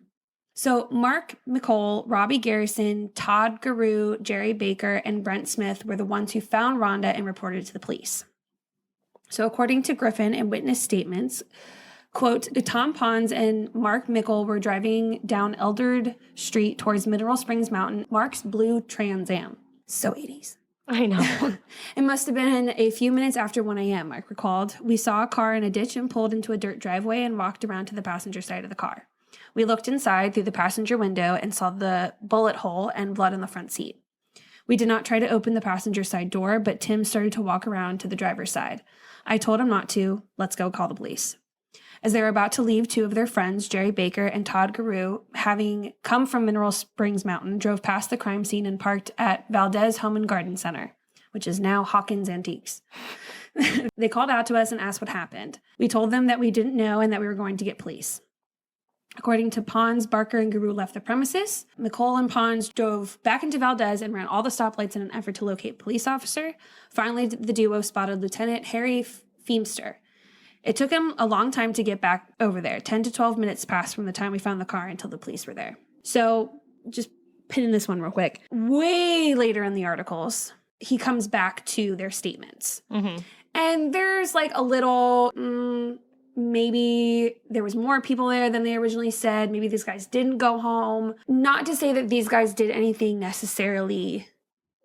So Mark McCole, Robbie Garrison, Todd Garou, Jerry Baker, and Brent Smith were the ones who found Rhonda and reported it to the police. So according to Griffin and witness statements, Quote, Tom Pons and Mark Mickle were driving down Eldred Street towards Mineral Springs Mountain. Mark's blue Trans Am. So 80s. I know. It must have been a few minutes after 1 a.m., Mark recalled. We saw a car in a ditch and pulled into a dirt driveway and walked around to the passenger side of the car. We looked inside through the passenger window and saw the bullet hole and blood on the front seat. We did not try to open the passenger side door, but Tim started to walk around to the driver's side. I told him not to. Let's go call the police. As they were about to leave, two of their friends, Jerry Baker and Todd Guru, having come from Mineral Springs Mountain, drove past the crime scene and parked at Valdez Home and Garden Center, which is now Hawkins Antiques. They called out to us and asked what happened. We told them that we didn't know and that we were going to get police. According to Pons, Barker and Guru left the premises. McCall and Pons drove back into Valdez and ran all the stoplights in an effort to locate a police officer. Finally, the duo spotted Lieutenant Harry Feemster. It took him a long time to get back over there. 10 to 12 minutes passed from the time we found the car until the police were there. So just pinning this one real quick. Way later in the articles, he comes back to their statements. Mm-hmm. And there's like a little, maybe there was more people there than they originally said. Maybe these guys didn't go home. Not to say that these guys did anything necessarily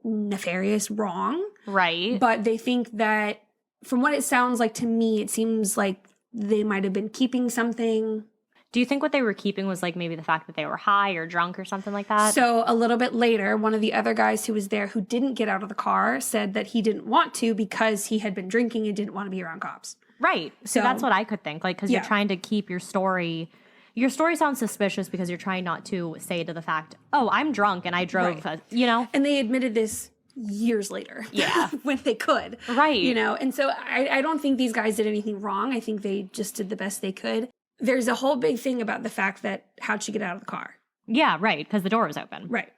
nefarious wrong. Right. But they think that, from what it sounds like to me, it seems like they might have been keeping something. Do you think what they were keeping was like maybe the fact that they were high or drunk or something like that? So a little bit later, one of the other guys who was there who didn't get out of the car said that he didn't want to because he had been drinking and didn't want to be around cops. Right. So that's what I could think. Like, because you're trying to keep your story. Your story sounds suspicious because you're trying not to say to the fact, oh, I'm drunk and I drove, And they admitted this years later. Yeah. When they could. Right. And so I don't think these guys did anything wrong. I think they just did the best they could. There's a whole big thing about the fact that how'd she get out of the car? Yeah, right, because the door was open. Right.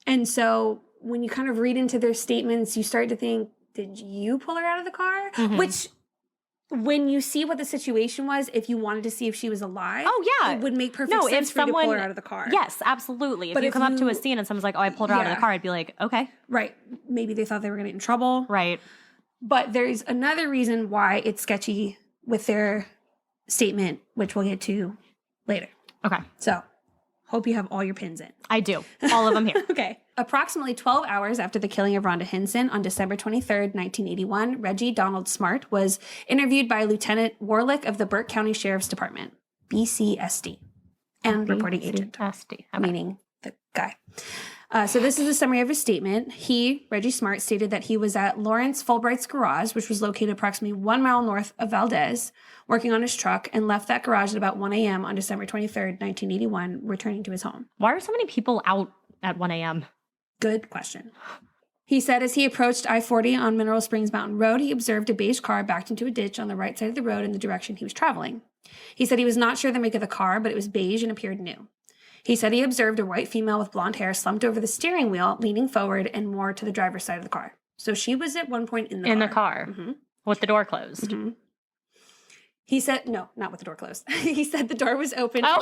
And so when you kind of read into their statements, you start to think, did you pull her out of the car? Mm-hmm. Which, when you see what the situation was, if you wanted to see if she was alive, it would make perfect sense for you to pull her out of the car. Yes, absolutely. But if you come up to a scene and someone's like, oh, I pulled her out of the car, I'd be like, okay. Right. Maybe they thought they were going to get in trouble. Right. But there's another reason why it's sketchy with their statement, which we'll get to later. Okay. So, hope you have all your pins in. I do. All of them here. Okay. Approximately 12 hours after the killing of Rhonda Hinson on December 23rd, 1981, Reggie Donald Smart was interviewed by Lieutenant Warlick of the Burke County Sheriff's Department, BCSD, and reporting agent, meaning the guy. So this is a summary of his statement. He, Reggie Smart, stated that he was at Lawrence Fulbright's garage, which was located approximately 1 mile north of Valdez, working on his truck, and left that garage at about 1 a.m. on December 23rd, 1981, returning to his home. Why are so many people out at 1 a.m.? Good question. He said as he approached I-40 on Mineral Springs Mountain Road, he observed a beige car backed into a ditch on the right side of the road in the direction he was traveling. He said he was not sure the make of the car, but it was beige and appeared new. He said he observed a white female with blonde hair slumped over the steering wheel, leaning forward and more to the driver's side of the car. So she was at one point in the car. Mm-hmm. With the door closed. Mm-hmm. He said, no, not with the door closed. He said the door was open. Oh.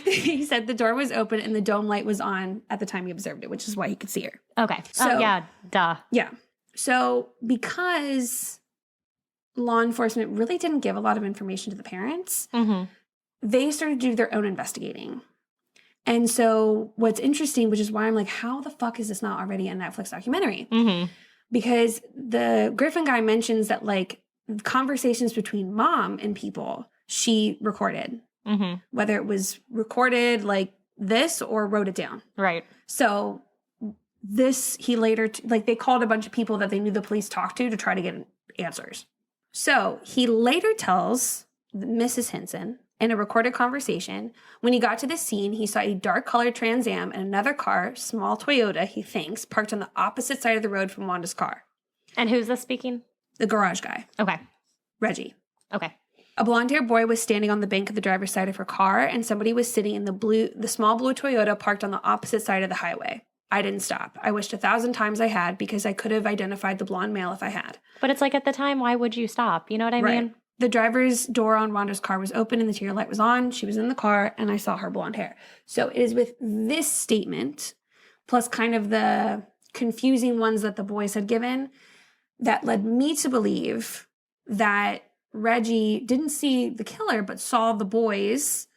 He said the door was open and the dome light was on at the time he observed it, which is why he could see her. Okay. So, yeah, duh. Yeah. So because law enforcement really didn't give a lot of information to the parents, they started to do their own investigating. And so what's interesting, which is why I'm like, how the fuck is this not already a Netflix documentary? Because the Griffin guy mentions that, like, conversations between mom and people she recorded. Whether it was recorded like this or wrote it down. Right. So this, he later, they called a bunch of people that they knew the police talked to try to get answers. So he later tells Mrs. Hinson in a recorded conversation, when he got to the scene, he saw a dark-colored Trans Am and another car, small Toyota, he thinks, parked on the opposite side of the road from Wanda's car. And who's this speaking? The garage guy. Okay. Reggie. Okay. A blonde-haired boy was standing on the bank of the driver's side of her car, and somebody was sitting in the small blue Toyota parked on the opposite side of the highway. I didn't stop. I wished 1,000 times I had, because I could have identified the blonde male if I had. But it's like, at the time, why would you stop? You know what I mean? The driver's door on Rhonda's car was open and the tail light was on. She was in the car, and I saw her blonde hair. So it is with this statement, plus kind of the confusing ones that the boys had given, that led me to believe that Reggie didn't see the killer, but saw the boys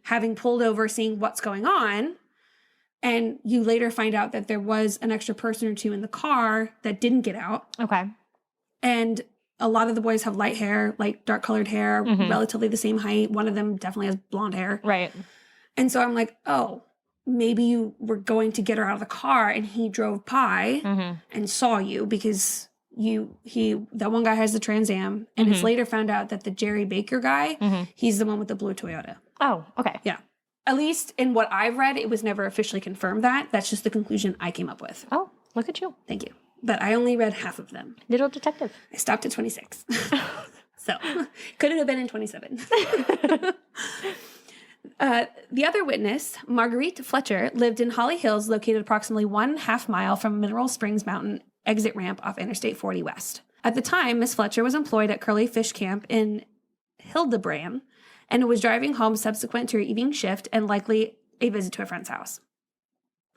having pulled over, seeing what's going on. And you later find out that there was an extra person or two in the car that didn't get out. Okay. And a lot of the boys have light hair, like dark colored hair, relatively the same height. One of them definitely has blonde hair. Right. And so I'm like, oh, maybe you were going to get her out of the car and he drove by and saw you because that one guy has the Trans Am. And it's later found out that the Jerry Baker guy, he's the one with the blue Toyota. Oh, okay. Yeah. At least in what I've read, it was never officially confirmed that. That's just the conclusion I came up with. Oh, look at you. Thank you. But I only read half of them. Little detective. I stopped at 26. So, could it have been in 27? The other witness, Marguerite Fletcher, lived in Holly Hills, located approximately 1/2 mile from Mineral Springs Mountain exit ramp off Interstate 40 West. At the time, Miss Fletcher was employed at Curly Fish Camp in Hildebrand and was driving home subsequent to her evening shift and likely a visit to a friend's house.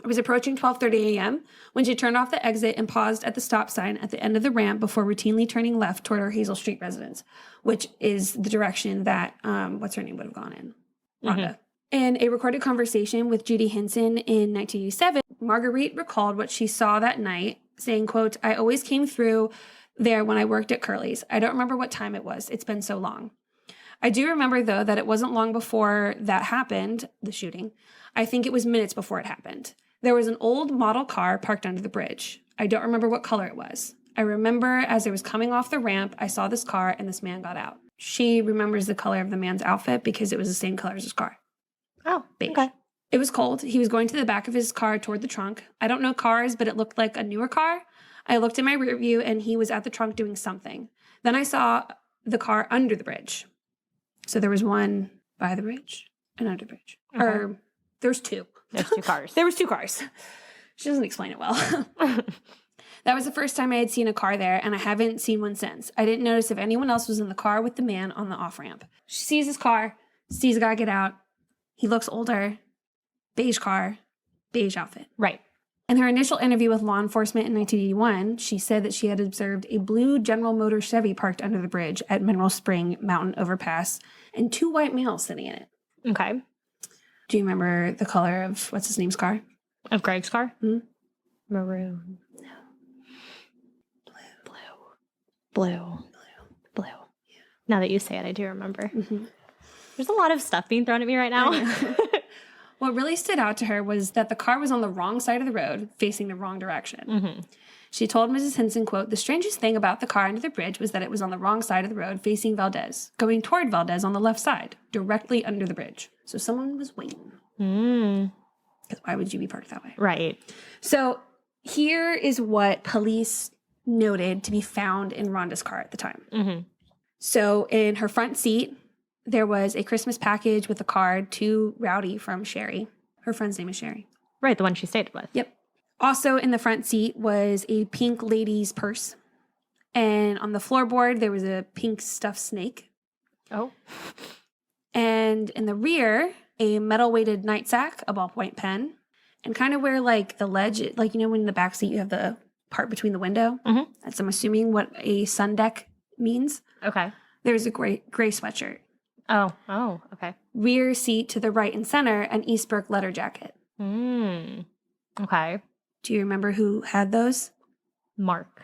It was approaching 12:30 a.m. when she turned off the exit and paused at the stop sign at the end of the ramp before routinely turning left toward her Hazel Street residence, which is the direction that, what's her name would have gone in? Rhonda. In a recorded conversation with Judy Hinson in 1987, Marguerite recalled what she saw that night, saying, quote, "I always came through there when I worked at Curly's. I don't remember what time it was. It's been so long. I do remember, though, that it wasn't long before that happened, the shooting. I think it was minutes before it happened. There was an old model car parked under the bridge. I don't remember what color it was. I remember as I was coming off the ramp, I saw this car and this man got out." She remembers the color of the man's outfit because it was the same color as his car. Oh, beige. Okay. It was cold. He was going to the back of his car toward the trunk. I don't know cars, but it looked like a newer car. I looked in my rear view and he was at the trunk doing something. Then I saw the car under the bridge. So there was one by the bridge and under the bridge. Okay. Or there's two. There's two cars. There was two cars. She doesn't explain it well. That was the first time I had seen a car there, and I haven't seen one since. I didn't notice if anyone else was in the car with the man on the off-ramp. She sees his car, sees a guy get out. He looks older. Beige car, beige outfit. Right. In her initial interview with law enforcement in 1981, she said that she had observed a blue General Motors Chevy parked under the bridge at Mineral Spring Mountain Overpass and 2 white males sitting in it. Okay. Do you remember the color of what's his name's car? Of Greg's car? Hmm? Maroon. No. Blue. Yeah. Now that you say it, I do remember. Mm-hmm. There's a lot of stuff being thrown at me right now. What really stood out to her was that the car was on the wrong side of the road, facing the wrong direction. She told Mrs. Hinson, quote, "The strangest thing about the car under the bridge was that it was on the wrong side of the road, facing Valdez, going toward Valdez on the left side, directly under the bridge. So someone was waiting. Because why would you be parked that way?" Right. So here is what police noted to be found in Rhonda's car at the time. So in her front seat, there was a Christmas package with a card to Rowdy from Sherry. Her friend's name is Sherry. Right, the one she stayed with. Yep. Also in the front seat was a pink lady's purse. And on the floorboard, there was a pink stuffed snake. Oh. And in the rear, a metal-weighted nightsack, a ballpoint pen, and kind of where, like, the ledge, like, you know, when in the back seat you have the part between the window? That's, I'm assuming, what a sun deck means. Okay. There's a gray sweatshirt. Oh, okay. Rear seat to the right and center, an Eastbrook letter jacket. Okay. Do you remember who had those? Mark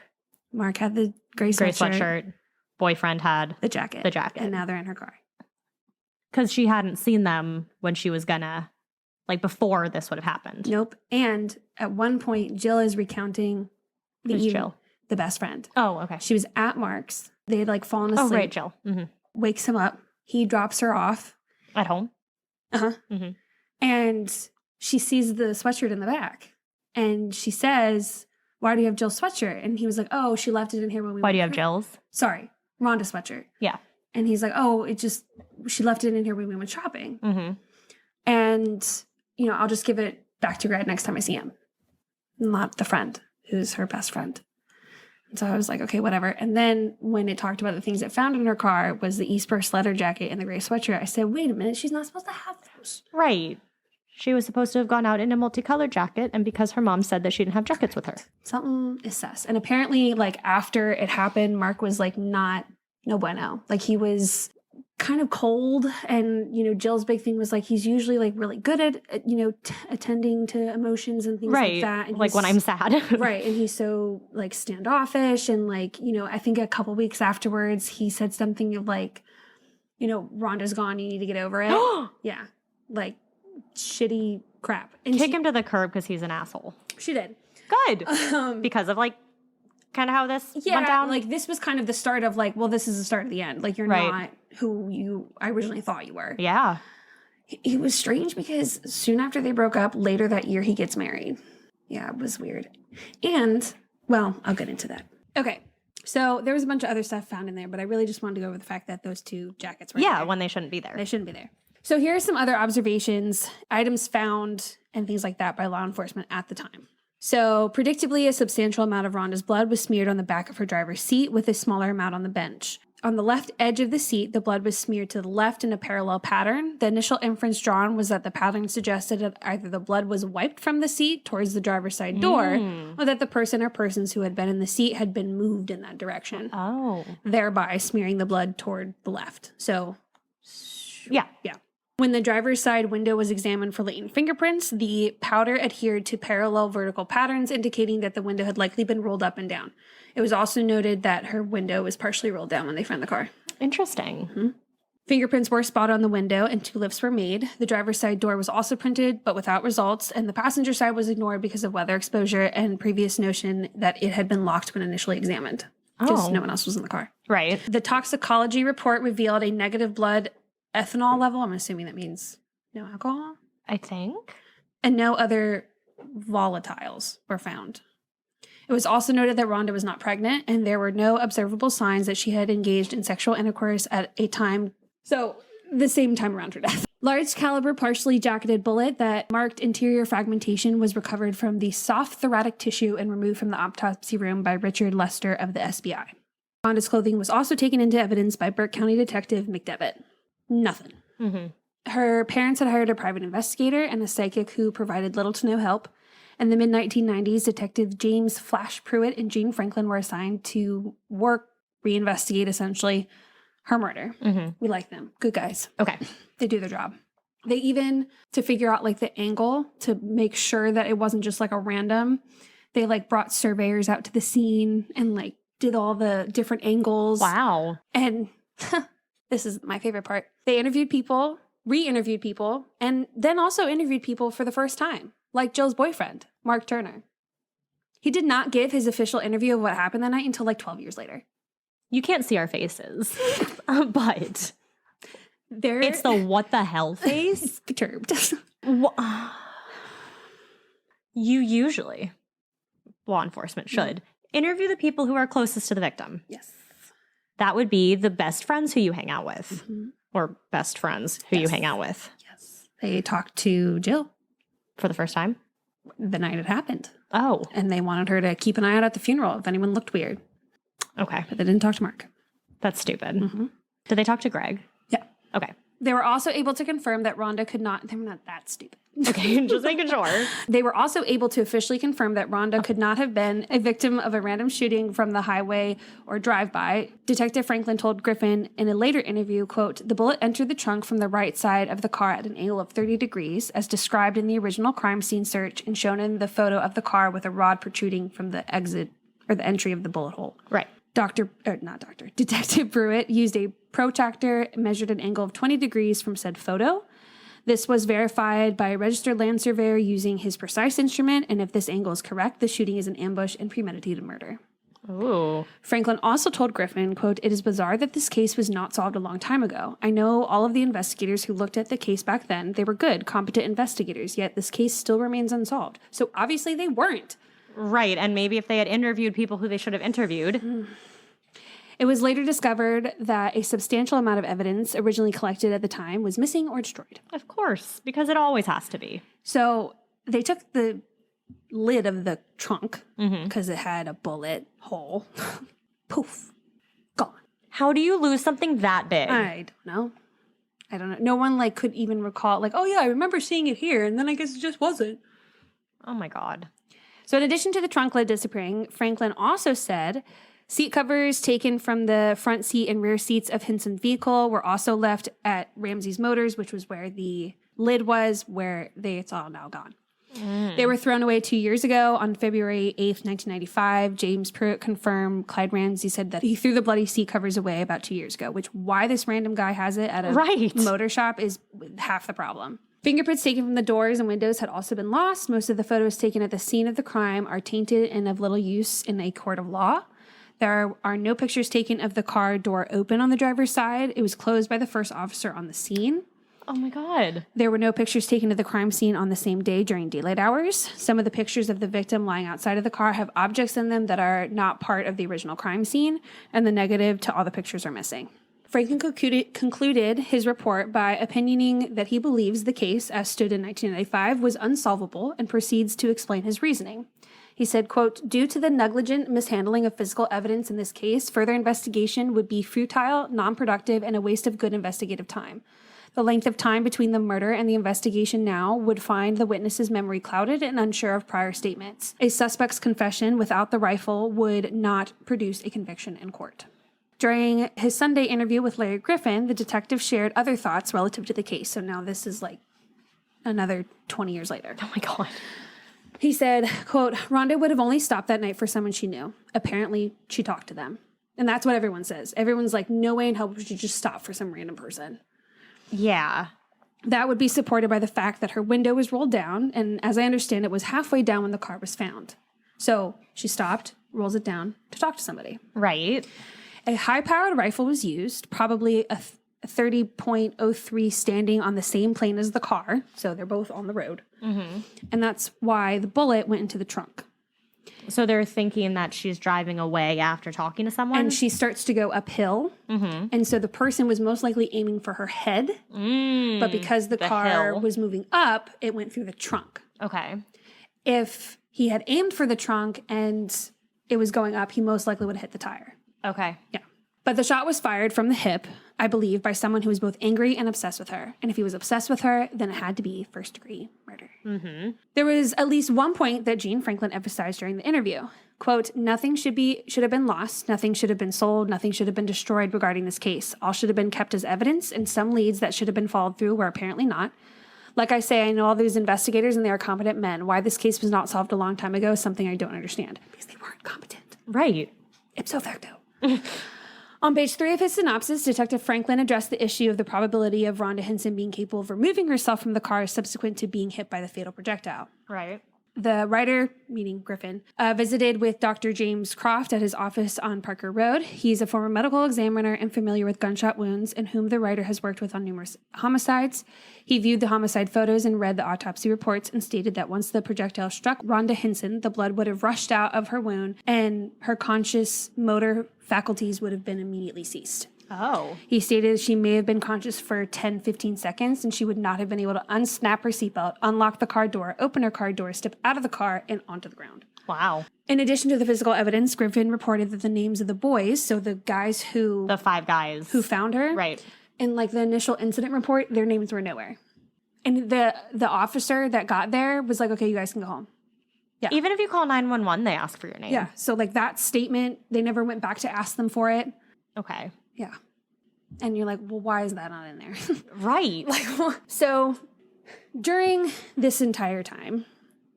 Mark had the gray sweatshirt. Boyfriend had the jacket. And now they're in her car. Because she hadn't seen them when she was gonna, like, before this would have happened. Nope. And at one point, Jill is recounting Jill? The best friend. Oh, okay. She was at Mark's. They had, like, fallen asleep. Oh, right, Jill. Wakes him up. He drops her off. At home? And she sees the sweatshirt in the back. And she says, "Why do you have Jill's sweatshirt?" And he was like, "Oh, she left it in here when we Why went do you have for-" Jill's? Sorry, Rhonda's sweatshirt. Yeah. And he's like, "Oh, she left it in here when we went shopping." And, you know, I'll just give it back to Greg next time I see him. Not the friend, who's her best friend. And so I was like, okay, whatever. And then when it talked about the things it found in her car was the Eastbrook leather jacket and the gray sweatshirt, I said, wait a minute, she's not supposed to have those. Right. She was supposed to have gone out in a multicolored jacket, and because her mom said that she didn't have jackets with her. Something is sus. And apparently, like, after it happened, Mark was, like, not no bueno. Like, he was kind of cold, and, you know, Jill's big thing was, like, he's usually, like, really good at you know, attending to emotions and things like that. And like when I'm sad. right. And he's so, like, standoffish. And, like, you know, I think a couple weeks afterwards, he said something of, like, you know, Rhonda's gone, you need to get over it. Yeah. Like, shitty crap. And Kick him to the curb because he's an asshole. She did. Good. Because of, like, kind of how this went down? Like, this was kind of the start of, like, well, this is the start of the end. Like, you're not who I originally thought you were. Yeah. It was strange because soon after they broke up, later that year, he gets married. Yeah, it was weird. And, well, I'll get into that. Okay. So there was a bunch of other stuff found in there, but I really just wanted to go over the fact that those two jackets were there. When they shouldn't be there. They shouldn't be there. So here are some other observations, items found, and things like that by law enforcement at the time. So predictably, a substantial amount of Rhonda's blood was smeared on the back of her driver's seat with a smaller amount on the bench. On the left edge of the seat, the blood was smeared to the left in a parallel pattern. The initial inference drawn was that the pattern suggested that either the blood was wiped from the seat towards the driver's side door, or that the person or persons who had been in the seat had been moved in that direction. Thereby smearing the blood toward the left. So, yeah. When the driver's side window was examined for latent fingerprints, the powder adhered to parallel vertical patterns, indicating that the window had likely been rolled up and down. It was also noted that her window was partially rolled down when they found the car. Interesting. Mm-hmm. Fingerprints were spotted on the window, and 2 lifts were made. The driver's side door was also printed, but without results, and the passenger side was ignored because of weather exposure and previous notion that it had been locked when initially examined, because no one else was in the car. Right. The toxicology report revealed a negative blood ethanol level. I'm assuming that means no alcohol. I think. And no other volatiles were found. It was also noted that Rhonda was not pregnant, and there were no observable signs that she had engaged in sexual intercourse at a time. So, the same time around her death. Large caliber, partially jacketed bullet that marked interior fragmentation was recovered from the soft thoracic tissue and removed from the autopsy room by Richard Lester of the SBI. Rhonda's clothing was also taken into evidence by Burke County Detective McDevitt. Nothing. Mm-hmm. Her parents had hired a private investigator and a psychic who provided little to no help. In the mid-1990s, Detective James Flash Pruitt and Jean Franklin were assigned to reinvestigate, essentially, her murder. Mm-hmm. We like them. Good guys. Okay. They do their job. They even, to figure out, like, the angle, to make sure that it wasn't just, like, a random, they, like, brought surveyors out to the scene and, like, did all the different angles. Wow. And this is my favorite part. They interviewed people, re-interviewed people, and then also interviewed people for the first time. Like Jill's boyfriend, Mark Turner. He did not give his official interview of what happened that night until like 12 years later. You can't see our faces, but it's the what the hell face. It's perturbed. You usually, law enforcement should, interview the people who are closest to the victim. Yes. That would be the best friends who you hang out with, Mm-hmm. or best friends who you hang out with. Yes. They talked to Jill. For the first time? The night it happened. Oh. And they wanted her to keep an eye out at the funeral if anyone looked weird. Okay. But they didn't talk to Mark. That's stupid. Mm-hmm. Did they talk to Greg? Yeah. Okay. They were also able to confirm that Rhonda could not, they were not that stupid. Okay, just making sure. They were also able to officially confirm that Rhonda could not have been a victim of a random shooting from the highway or drive-by. Detective Franklin told Griffin in a later interview, quote, "The bullet entered the trunk from the right side of the car at an angle of 30 degrees, as described in the original crime scene search and shown in the photo of the car with a rod protruding from the exit or the entry of the bullet hole." Right. Detective Pruitt used a protractor, measured an angle of 20 degrees from said photo. This was verified by a registered land surveyor using his precise instrument, and if this angle is correct, the shooting is an ambush and premeditated murder. Ooh. Franklin also told Griffin, quote, "It is bizarre that this case was not solved a long time ago. I know all of the investigators who looked at the case back then. They were good, competent investigators, yet this case still remains unsolved." So obviously they weren't. Right, and maybe if they had interviewed people who they should have interviewed. It was later discovered that a substantial amount of evidence originally collected at the time was missing or destroyed. Of course, because it always has to be. So they took the lid of the trunk because it had a bullet hole. Poof. Gone. How do you lose something that big? I don't know. No one like could even recall like, oh yeah, I remember seeing it here, and then I guess it just wasn't. Oh my God. So in addition to the trunk lid disappearing, Franklin also said Seat covers taken from the front seat and rear seats of Hinson's vehicle were also left at Ramsey's Motors, which was where the lid was, where it's all now gone. They were thrown away 2 years ago. On February 8th, 1995, James Pruitt confirmed Clyde Ramsey said that he threw the bloody seat covers away about 2 years ago, which why this random guy has it at a motor shop is half the problem. Fingerprints taken from the doors and windows had also been lost. Most of the photos taken at the scene of the crime are tainted and of little use in a court of law. There are no pictures taken of the car door open on the driver's side. It was closed by the first officer on the scene. Oh my God. There were no pictures taken of the crime scene on the same day during daylight hours. Some of the pictures of the victim lying outside of the car have objects in them that are not part of the original crime scene, and the negative to all the pictures are missing. Franklin concluded his report by opinioning that he believes the case, as stood in 1995, was unsolvable and proceeds to explain his reasoning. He said, quote, due to the negligent mishandling of physical evidence in this case, further investigation would be futile, non-productive, and a waste of good investigative time. The length of time between the murder and the investigation now would find the witness's memory clouded and unsure of prior statements. A suspect's confession without the rifle would not produce a conviction in court. During his Sunday interview with Larry Griffin, the detective shared other thoughts relative to the case. So now this is like another 20 years later. Oh my God. He said, quote, Rhonda would have only stopped that night for someone she knew. Apparently, she talked to them. And that's what everyone says. Everyone's like, no way in hell would you just stop for some random person. Yeah. That would be supported by the fact that her window was rolled down, and as I understand it, was halfway down when the car was found. So she stopped, rolls it down to talk to somebody. Right. A high-powered rifle was used, probably a 30.03 standing on the same plane as the car, so they're both on the road. Mm-hmm. And that's why the bullet went into the trunk. So they're thinking that she's driving away after talking to someone? And she starts to go uphill. Mm-hmm. And so the person was most likely aiming for her head. But because the car was moving up, it went through the trunk. Okay. If he had aimed for the trunk and it was going up, he most likely would have hit the tire. Okay. Yeah. But the shot was fired from the hip, I believe, by someone who was both angry and obsessed with her. And if he was obsessed with her, then it had to be first-degree murder. Mm-hmm. There was at least one point that Gene Franklin emphasized during the interview. Quote, nothing should have been lost, nothing should have been sold, nothing should have been destroyed regarding this case. All should have been kept as evidence, and some leads that should have been followed through were apparently not. Like I say, I know all these investigators, and they are competent men. Why this case was not solved a long time ago is something I don't understand. Because they weren't competent. Right. Ipso facto. On page 3 of his synopsis, Detective Franklin addressed the issue of the probability of Rhonda Hinson being capable of removing herself from the car subsequent to being hit by the fatal projectile. Right. The writer, meaning Griffin, visited with Dr. James Croft at his office on Parker Road. He's a former medical examiner and familiar with gunshot wounds, and whom the writer has worked with on numerous homicides. He viewed the homicide photos and read the autopsy reports and stated that once the projectile struck Rhonda Hinson, the blood would have rushed out of her wound and her conscious motor faculties would have been immediately ceased. Oh. He stated she may have been conscious for 10, 15 seconds, and she would not have been able to unsnap her seatbelt, unlock the car door, open her car door, step out of the car, and onto the ground. Wow. In addition to the physical evidence, Griffin reported that the names of the boys, so the guys who... The 5 guys. Who found her. Right. In, like, the initial incident report, their names were nowhere. And the officer that got there was like, okay, you guys can go home. Yeah. Even if you call 911, they ask for your name. Yeah. So, like, that statement, they never went back to ask them for it. Okay. Yeah. And you're like, well, why is that not in there? Right. So during this entire time,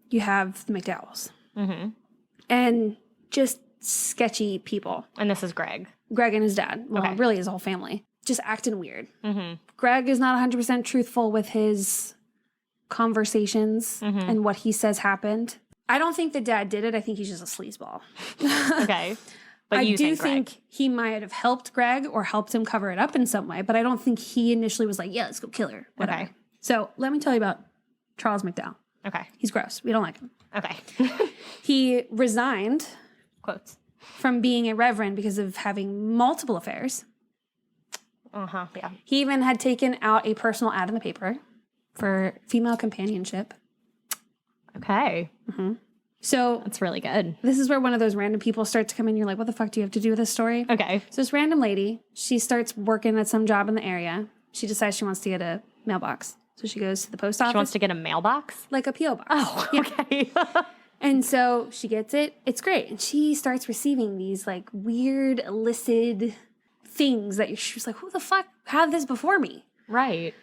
you have the McDowells. Mm-hmm. And just sketchy people. And this is Greg. Greg and his dad. Well, okay. Really his whole family. Just acting weird. Mm-hmm. Greg is not 100% truthful with his conversations and what he says happened. I don't think the dad did it. I think he's just a sleazeball. Okay. But I do think he might have helped Greg or helped him cover it up in some way, but I don't think he initially was like, yeah, let's go kill her. Whatever. Okay. So let me tell you about Charles McDowell. Okay. He's gross. We don't like him. Okay. He resigned quotes from being a reverend because of having multiple affairs. Uh-huh, yeah. He even had taken out a personal ad in the paper for female companionship. Okay. Mm-hmm. So that's really good. This is where one of those random people start to come in. You're like, what the fuck do you have to do with this story? Okay. So this random lady, she starts working at some job in the area. She decides she wants to get a mailbox. So she goes to the post office. She wants to get a mailbox? Like a P.O. box. Oh, okay. And so she gets it. It's great. And she starts receiving these like weird illicit things that she was like, who the fuck had this before me? Right.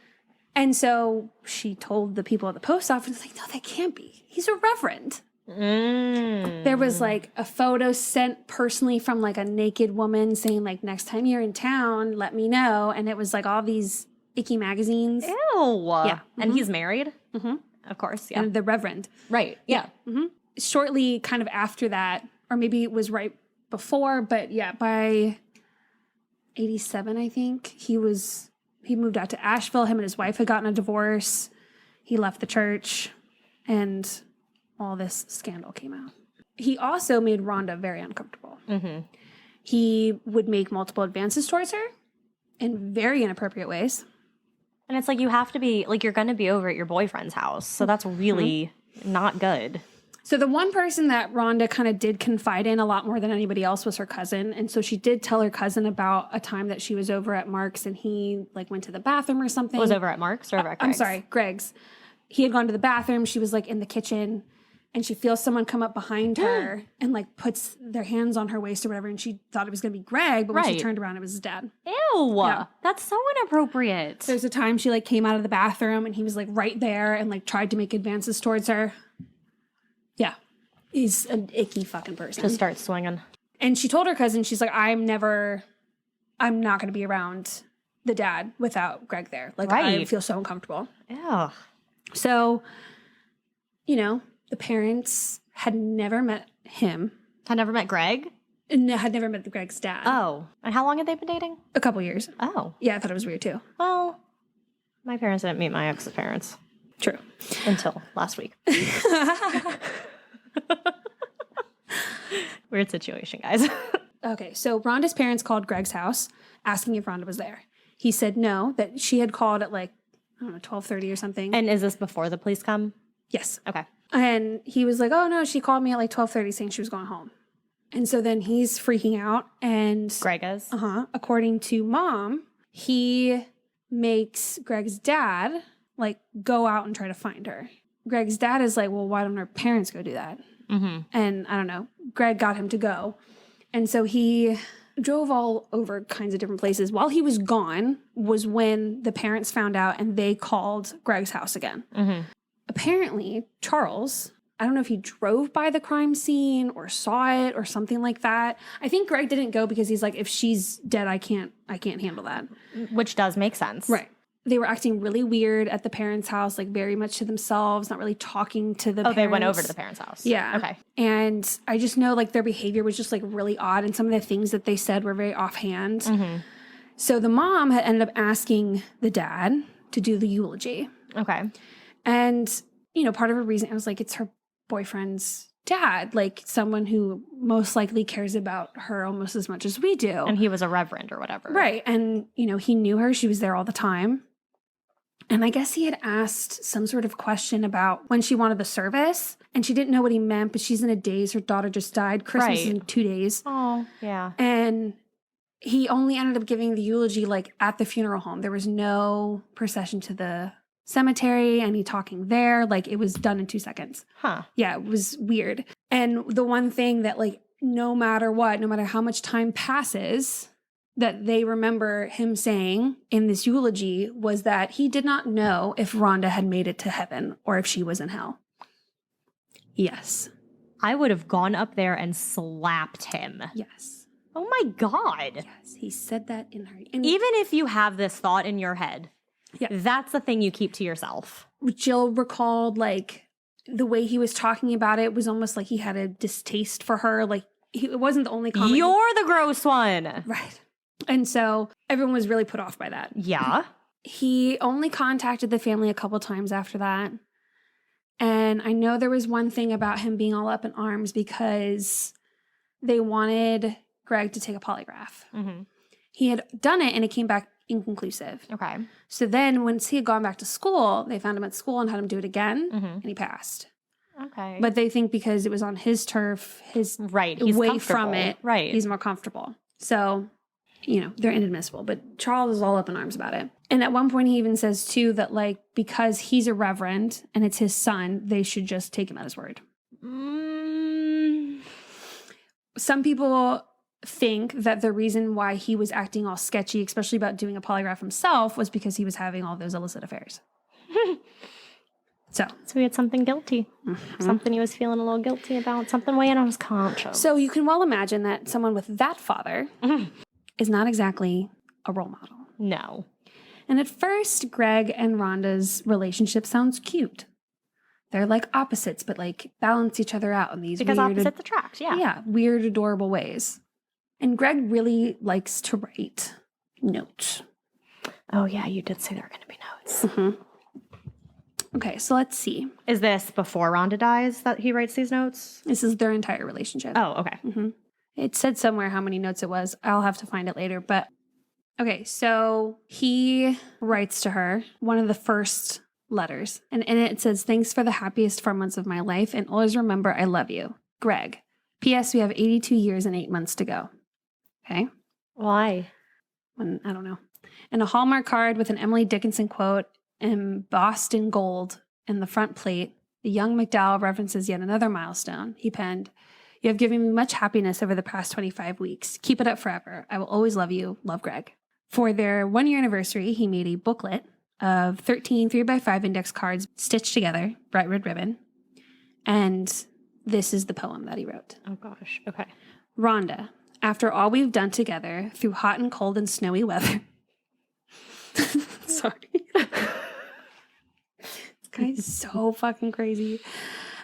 And so she told the people at the post office, like, no, that can't be. He's a reverend. There was like a photo sent personally from like a naked woman saying like, next time you're in town, let me know. And it was like all these icky magazines. Ew. Yeah. And he's married? Mm-hmm. Of course, yeah. And the reverend. Right, yeah. Mm-hmm. Shortly kind of after that, or maybe it was right before, but yeah, by 87, I think, he moved out to Asheville. Him and his wife had gotten a divorce. He left the church, and all this scandal came out. He also made Rhonda very uncomfortable. Mm-hmm. He would make multiple advances towards her in very inappropriate ways. And it's like you have to be, like you're going to be over at your boyfriend's house. So that's really not good. So the one person that Rhonda kind of did confide in a lot more than anybody else was her cousin. And so she did tell her cousin about a time that she was over at Mark's and he like went to the bathroom or something. Was over at Mark's or over at Greg's? I'm sorry, Greg's. He had gone to the bathroom. She was like in the kitchen and she feels someone come up behind her and like puts their hands on her waist or whatever. And she thought it was going to be Greg, but when she turned around, it was his dad. Ew. Yeah. That's so inappropriate. There's a time she like came out of the bathroom and he was like right there and like tried to make advances towards her. Yeah. He's an icky fucking person. Just start swinging. And she told her cousin, she's like, I'm not going to be around the dad without Greg there. Like, I feel so uncomfortable. Yeah. So, you know, the parents had never met him. Had never met Greg? And had never met Greg's dad. Oh. And how long had they been dating? A couple years. Oh. Yeah, I thought it was weird too. Well, my parents didn't meet my ex's parents. True. Until last week. Weird situation, guys. Okay, so Rhonda's parents called Greg's house asking if Rhonda was there. He said no, that she had called at like, I don't know, 12:30 or something. And is this before the police come? Yes. Okay. And he was like, oh no, she called me at like 12:30 saying she was going home. And so then he's freaking out and Greg is? According to mom, he makes Greg's dad like go out and try to find her. Greg's dad is like, well, why don't her parents go do that? Mm-hmm. And I don't know, Greg got him to go. And so he drove all over kinds of different places. While he was gone was when the parents found out and they called Greg's house again. Mm-hmm. Apparently, Charles, I don't know if he drove by the crime scene or saw it or something like that. I think Greg didn't go because he's like, if she's dead, I can't handle that. Which does make sense. Right. They were acting really weird at the parents' house, like very much to themselves, not really talking to the parents. Oh, they went over to the parents' house. Yeah. Okay. And I just know like their behavior was just like really odd. And some of the things that they said were very offhand. Mm-hmm. So the mom had ended up asking the dad to do the eulogy. Okay. And, you know, part of her reason, I was like, it's her boyfriend's dad, like someone who most likely cares about her almost as much as we do. And he was a reverend or whatever. Right. And, you know, he knew her. She was there all the time. And I guess he had asked some sort of question about when she wanted the service. And she didn't know what he meant, but she's in a daze. Her daughter just died. Christmas is in 2 days. Oh, yeah. And he only ended up giving the eulogy like at the funeral home. There was no procession to the cemetery, any talking there. Like it was done in 2 seconds. Huh. Yeah, it was weird. And the one thing that like no matter what, no matter how much time passes, that they remember him saying in this eulogy was that he did not know if Rhonda had made it to heaven or if she was in hell. Yes. I would have gone up there and slapped him. Yes. Oh my God. Yes, he said that in her. And even if you have this thought in your head, that's the thing you keep to yourself. Jill recalled like the way he was talking about it was almost like he had a distaste for her. Like it wasn't the only comment. You're the gross one. Right. And so everyone was really put off by that. Yeah. He only contacted the family a couple times after that. And I know there was one thing about him being all up in arms because they wanted Greg to take a polygraph. Mm-hmm. He had done it and it came back inconclusive. Okay. So then once he had gone back to school, they found him at school and had him do it again and he passed. Okay. But they think because it was on his turf, his he's away from it, he's more comfortable. So, you know, they're inadmissible. But Charles is all up in arms about it. And at one point he even says too that like because he's a reverend and it's his son, they should just take him at his word. Some people think that the reason why he was acting all sketchy, especially about doing a polygraph himself, was because he was having all those illicit affairs. So he had something guilty. Something he was feeling a little guilty about. Something weighing on his conscience. So you can well imagine that someone with that father is not exactly a role model. No. And at first, Greg and Rhonda's relationship sounds cute. They're like opposites, but like balance each other out in these because weird, opposites attract, yeah. Yeah, weird, adorable ways. And Greg really likes to write notes. Oh, yeah, you did say there were going to be notes. Mm-hmm. Okay, so let's see. Is this before Rhonda dies that he writes these notes? This is their entire relationship. Oh, okay. Mm-hmm. It said somewhere how many notes it was. I'll have to find it later. But okay, so he writes to her one of the first letters. And in it says, "Thanks for the happiest 4 months of my life. And always remember, I love you. Greg. P.S. We have 82 years and 8 months to go." Okay. Why? I don't know. And a Hallmark card with an Emily Dickinson quote embossed in gold in the front plate. The young McDowell references yet another milestone. He penned, "You have given me much happiness over the past 25 weeks. Keep it up forever. I will always love you. Love, Greg." For their 1-year anniversary, he made a booklet of 13 3x5 index cards stitched together, bright red ribbon. And this is the poem that he wrote. Oh, gosh. Okay. Rhonda, after all we've done together through hot and cold and snowy weather. Sorry. This guy's so fucking crazy.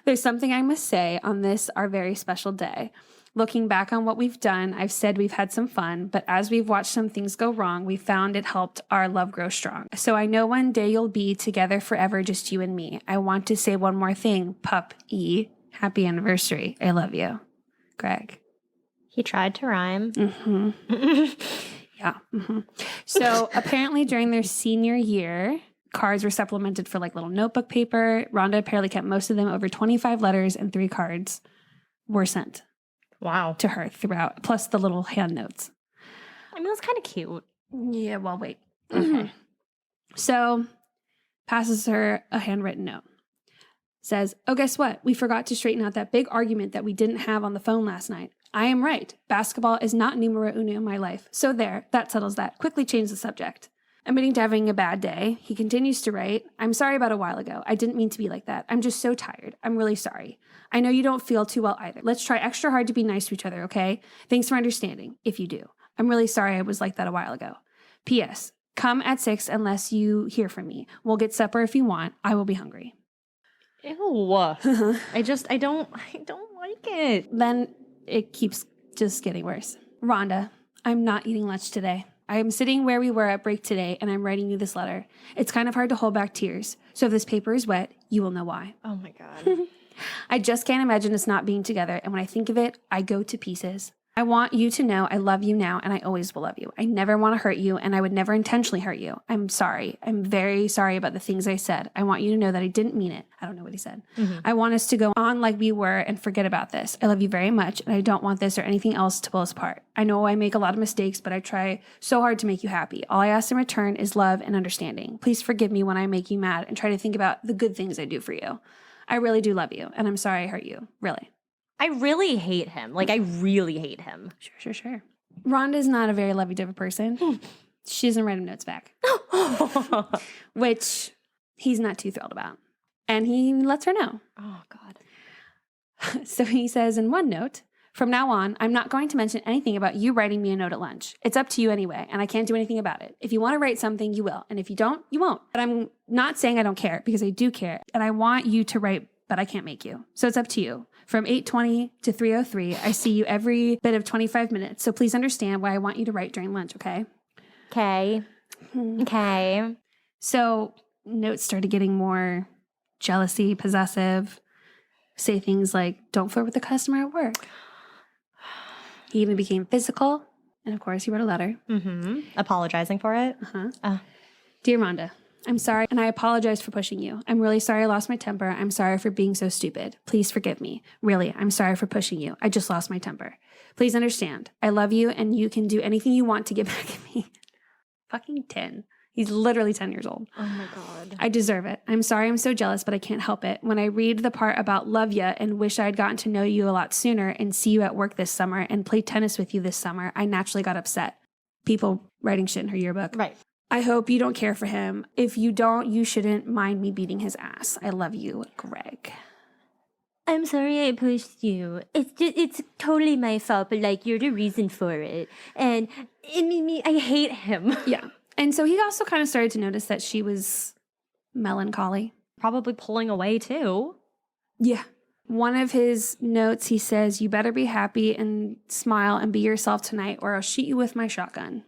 There's something I must say on this, our very special day. Looking back on what we've done, I've said we've had some fun, but as we've watched some things go wrong, we found it helped our love grow strong. So I know one day you'll be together forever, just you and me. I want to say one more thing, Pup E. Happy anniversary. I love you. Greg. He tried to rhyme. Mm-hmm. Yeah. Mm-hmm. So apparently during their senior year, cards were supplemented for like little notebook paper. Rhonda apparently kept most of them. Over 25 letters and 3 cards were sent. Wow. To her throughout, plus the little hand notes. I mean, that's kind of cute. Yeah, well, wait. Okay. So, passes her a handwritten note. Says, "Oh, guess what? We forgot to straighten out that big argument that we didn't have on the phone last night. I am right. Basketball is not numero uno in my life. So there, that settles that. Quickly change the subject." Admitting to having a bad day, he continues to write, "I'm sorry about a while ago. I didn't mean to be like that. I'm just so tired. I'm really sorry. I know you don't feel too well either. Let's try extra hard to be nice to each other, okay? Thanks for understanding, if you do. I'm really sorry I was like that a while ago. P.S. Come at 6 unless you hear from me. We'll get supper if you want. I will be hungry." Ew. I don't like it. Then it keeps just getting worse. "Rhonda, I'm not eating lunch today. I am sitting where we were at break today, and I'm writing you this letter. It's kind of hard to hold back tears. So if this paper is wet, you will know why. Oh my God. I just can't imagine us not being together, and when I think of it, I go to pieces. I want you to know I love you now, and I always will love you. I never want to hurt you, and I would never intentionally hurt you. I'm sorry. I'm very sorry about the things I said. I want you to know that I didn't mean it." I don't know what he said. Mm-hmm. "I want us to go on like we were and forget about this. I love you very much, and I don't want this or anything else to pull us apart. I know I make a lot of mistakes, but I try so hard to make you happy. All I ask in return is love and understanding. Please forgive me when I make you mad and try to think about the good things I do for you. I really do love you, and I'm sorry I hurt you. Really." I really hate him. Like, I really hate him. Sure. Rhonda's not a very lovey-dovey person. She doesn't write him notes back. Which he's not too thrilled about. And he lets her know. Oh, God. So he says in one note, "From now on, I'm not going to mention anything about you writing me a note at lunch. It's up to you anyway, and I can't do anything about it. If you want to write something, you will. And if you don't, you won't. But I'm not saying I don't care, because I do care. And I want you to write, but I can't make you. So it's up to you. From 8:20 to 3:03, I see you every bit of 25 minutes. So please understand why I want you to write during lunch, okay?" Okay. Okay. So notes started getting more jealousy, possessive, say things like, "Don't flirt with the customer at work." He even became physical. And of course, he wrote a letter. Mm-hmm. Apologizing for it. "Dear Rhonda, I'm sorry, and I apologize for pushing you. I'm really sorry I lost my temper. I'm sorry for being so stupid. Please forgive me. Really, I'm sorry for pushing you. I just lost my temper. Please understand. I love you, and you can do anything you want to get back at me." Fucking 10. He's literally 10 years old. Oh my God. I deserve it. I'm sorry I'm so jealous, but I can't help it. When I read the part about love ya and wish I'd gotten to know you a lot sooner and see you at work this summer and play tennis with you this summer, I naturally got upset. People writing shit in her yearbook. Right. I hope you don't care for him. If you don't, you shouldn't mind me beating his ass. I love you, Greg. I'm sorry I pushed you. It's totally my fault, but like you're the reason for it. And I hate him. Yeah. And so he also kind of started to notice that she was melancholy. Probably pulling away too. Yeah. One of his notes, he says, you better be happy and smile and be yourself tonight or I'll shoot you with my shotgun.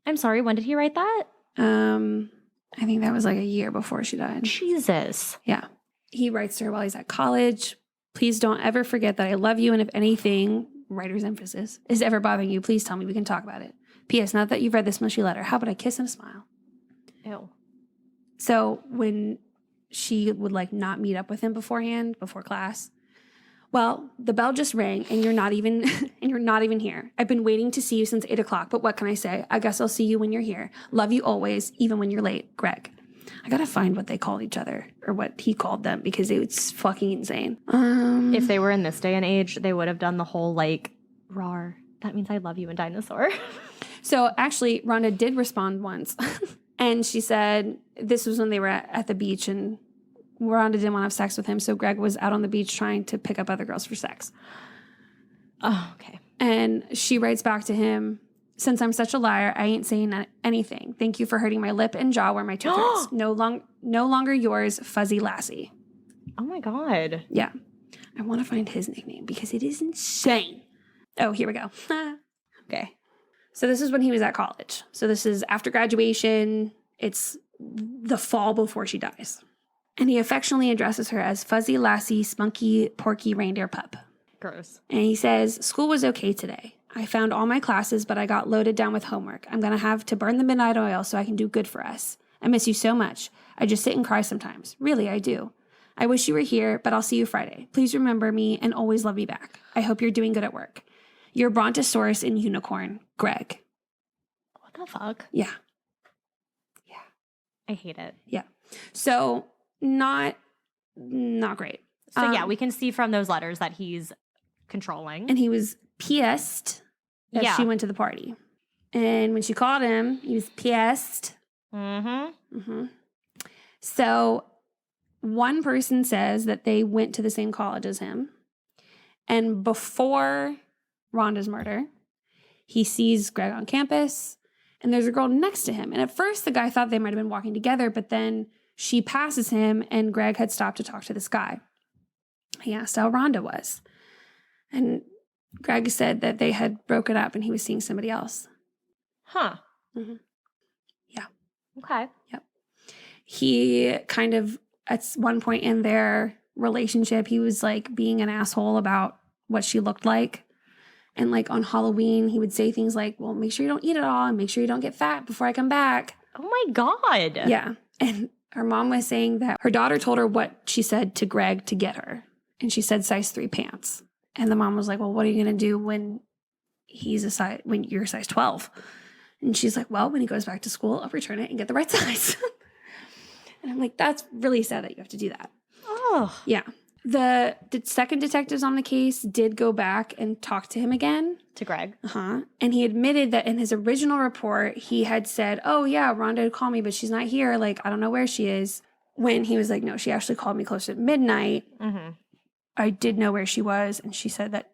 I'm sorry, when did he write that? I think that was like a year before she died. Jesus. Yeah. He writes to her while he's at college. Please don't ever forget that I love you. And if anything, writer's emphasis, is ever bothering you, please tell me. We can talk about it. P.S. Not that you've read this mushy letter. How about a kiss and a smile? Ew. So when she would like not meet up with him beforehand, before class, well, the bell just rang and you're not even here. I've been waiting to see you since 8 o'clock, but what can I say? I guess I'll see you when you're here. Love you always, even when you're late, Greg. I gotta find what they called each other or what he called them because it's fucking insane. If they were in this day and age, they would have done the whole like, rawr, that means I love you in dinosaur. So actually, Rhonda did respond once. And she said this was when they were at the beach and Rhonda didn't want to have sex with him. So Greg was out on the beach trying to pick up other girls for sex. Oh, okay. And she writes back to him, since I'm such a liar, I ain't saying anything. Thank you for hurting my lip and jaw where my tooth hurts. No longer yours, Fuzzy Lassie. Oh my God. Yeah. I want to find his nickname because it is insane. Oh, here we go. Okay. So this is when he was at college. So this is after graduation. It's the fall before she dies. And he affectionately addresses her as Fuzzy Lassie, Spunky, Porky, Reindeer Pup. Gross. And he says, school was okay today. I found all my classes, but I got loaded down with homework. I'm going to have to burn the midnight oil so I can do good for us. I miss you so much. I just sit and cry sometimes. Really, I do. I wish you were here, but I'll see you Friday. Please remember me and always love me back. I hope you're doing good at work. Your Brontosaurus and unicorn, Greg. What the fuck? Yeah. Yeah. I hate it. Yeah. So not great. So yeah, we can see from those letters that he's controlling. And he was pissed that she went to the party. And when she called him, he was pissed. Mm-hmm. Mm-hmm. So one person says that they went to the same college as him. And before Rhonda's murder, he sees Greg on campus and there's a girl next to him. And at first the guy thought they might have been walking together, but then she passes him and Greg had stopped to talk to this guy. He asked how Rhonda was. And Greg said that they had broken up and he was seeing somebody else. Huh. Mm-hmm. Yeah. Okay. Yep. He kind of, at one point in their relationship, he was like being an asshole about what she looked like. And like on Halloween, he would say things like, well, make sure you don't eat it all and make sure you don't get fat before I come back. Oh my God. Yeah. And her mom was saying that her daughter told her what she said to Greg to get her. And she said size 3 pants. And the mom was like, well, what are you going to do when when you're size 12? And she's like, well, when he goes back to school, I'll return it and get the right size. And I'm like, that's really sad that you have to do that. Oh. Yeah. The second detectives on the case did go back and talk to him again. To Greg. Uh-huh. And he admitted that in his original report, he had said, oh, yeah, Rhonda called me, but she's not here. Like, I don't know where she is. When he was like, no, she actually called me close to midnight. Mm-hmm. I did know where she was. And she said that,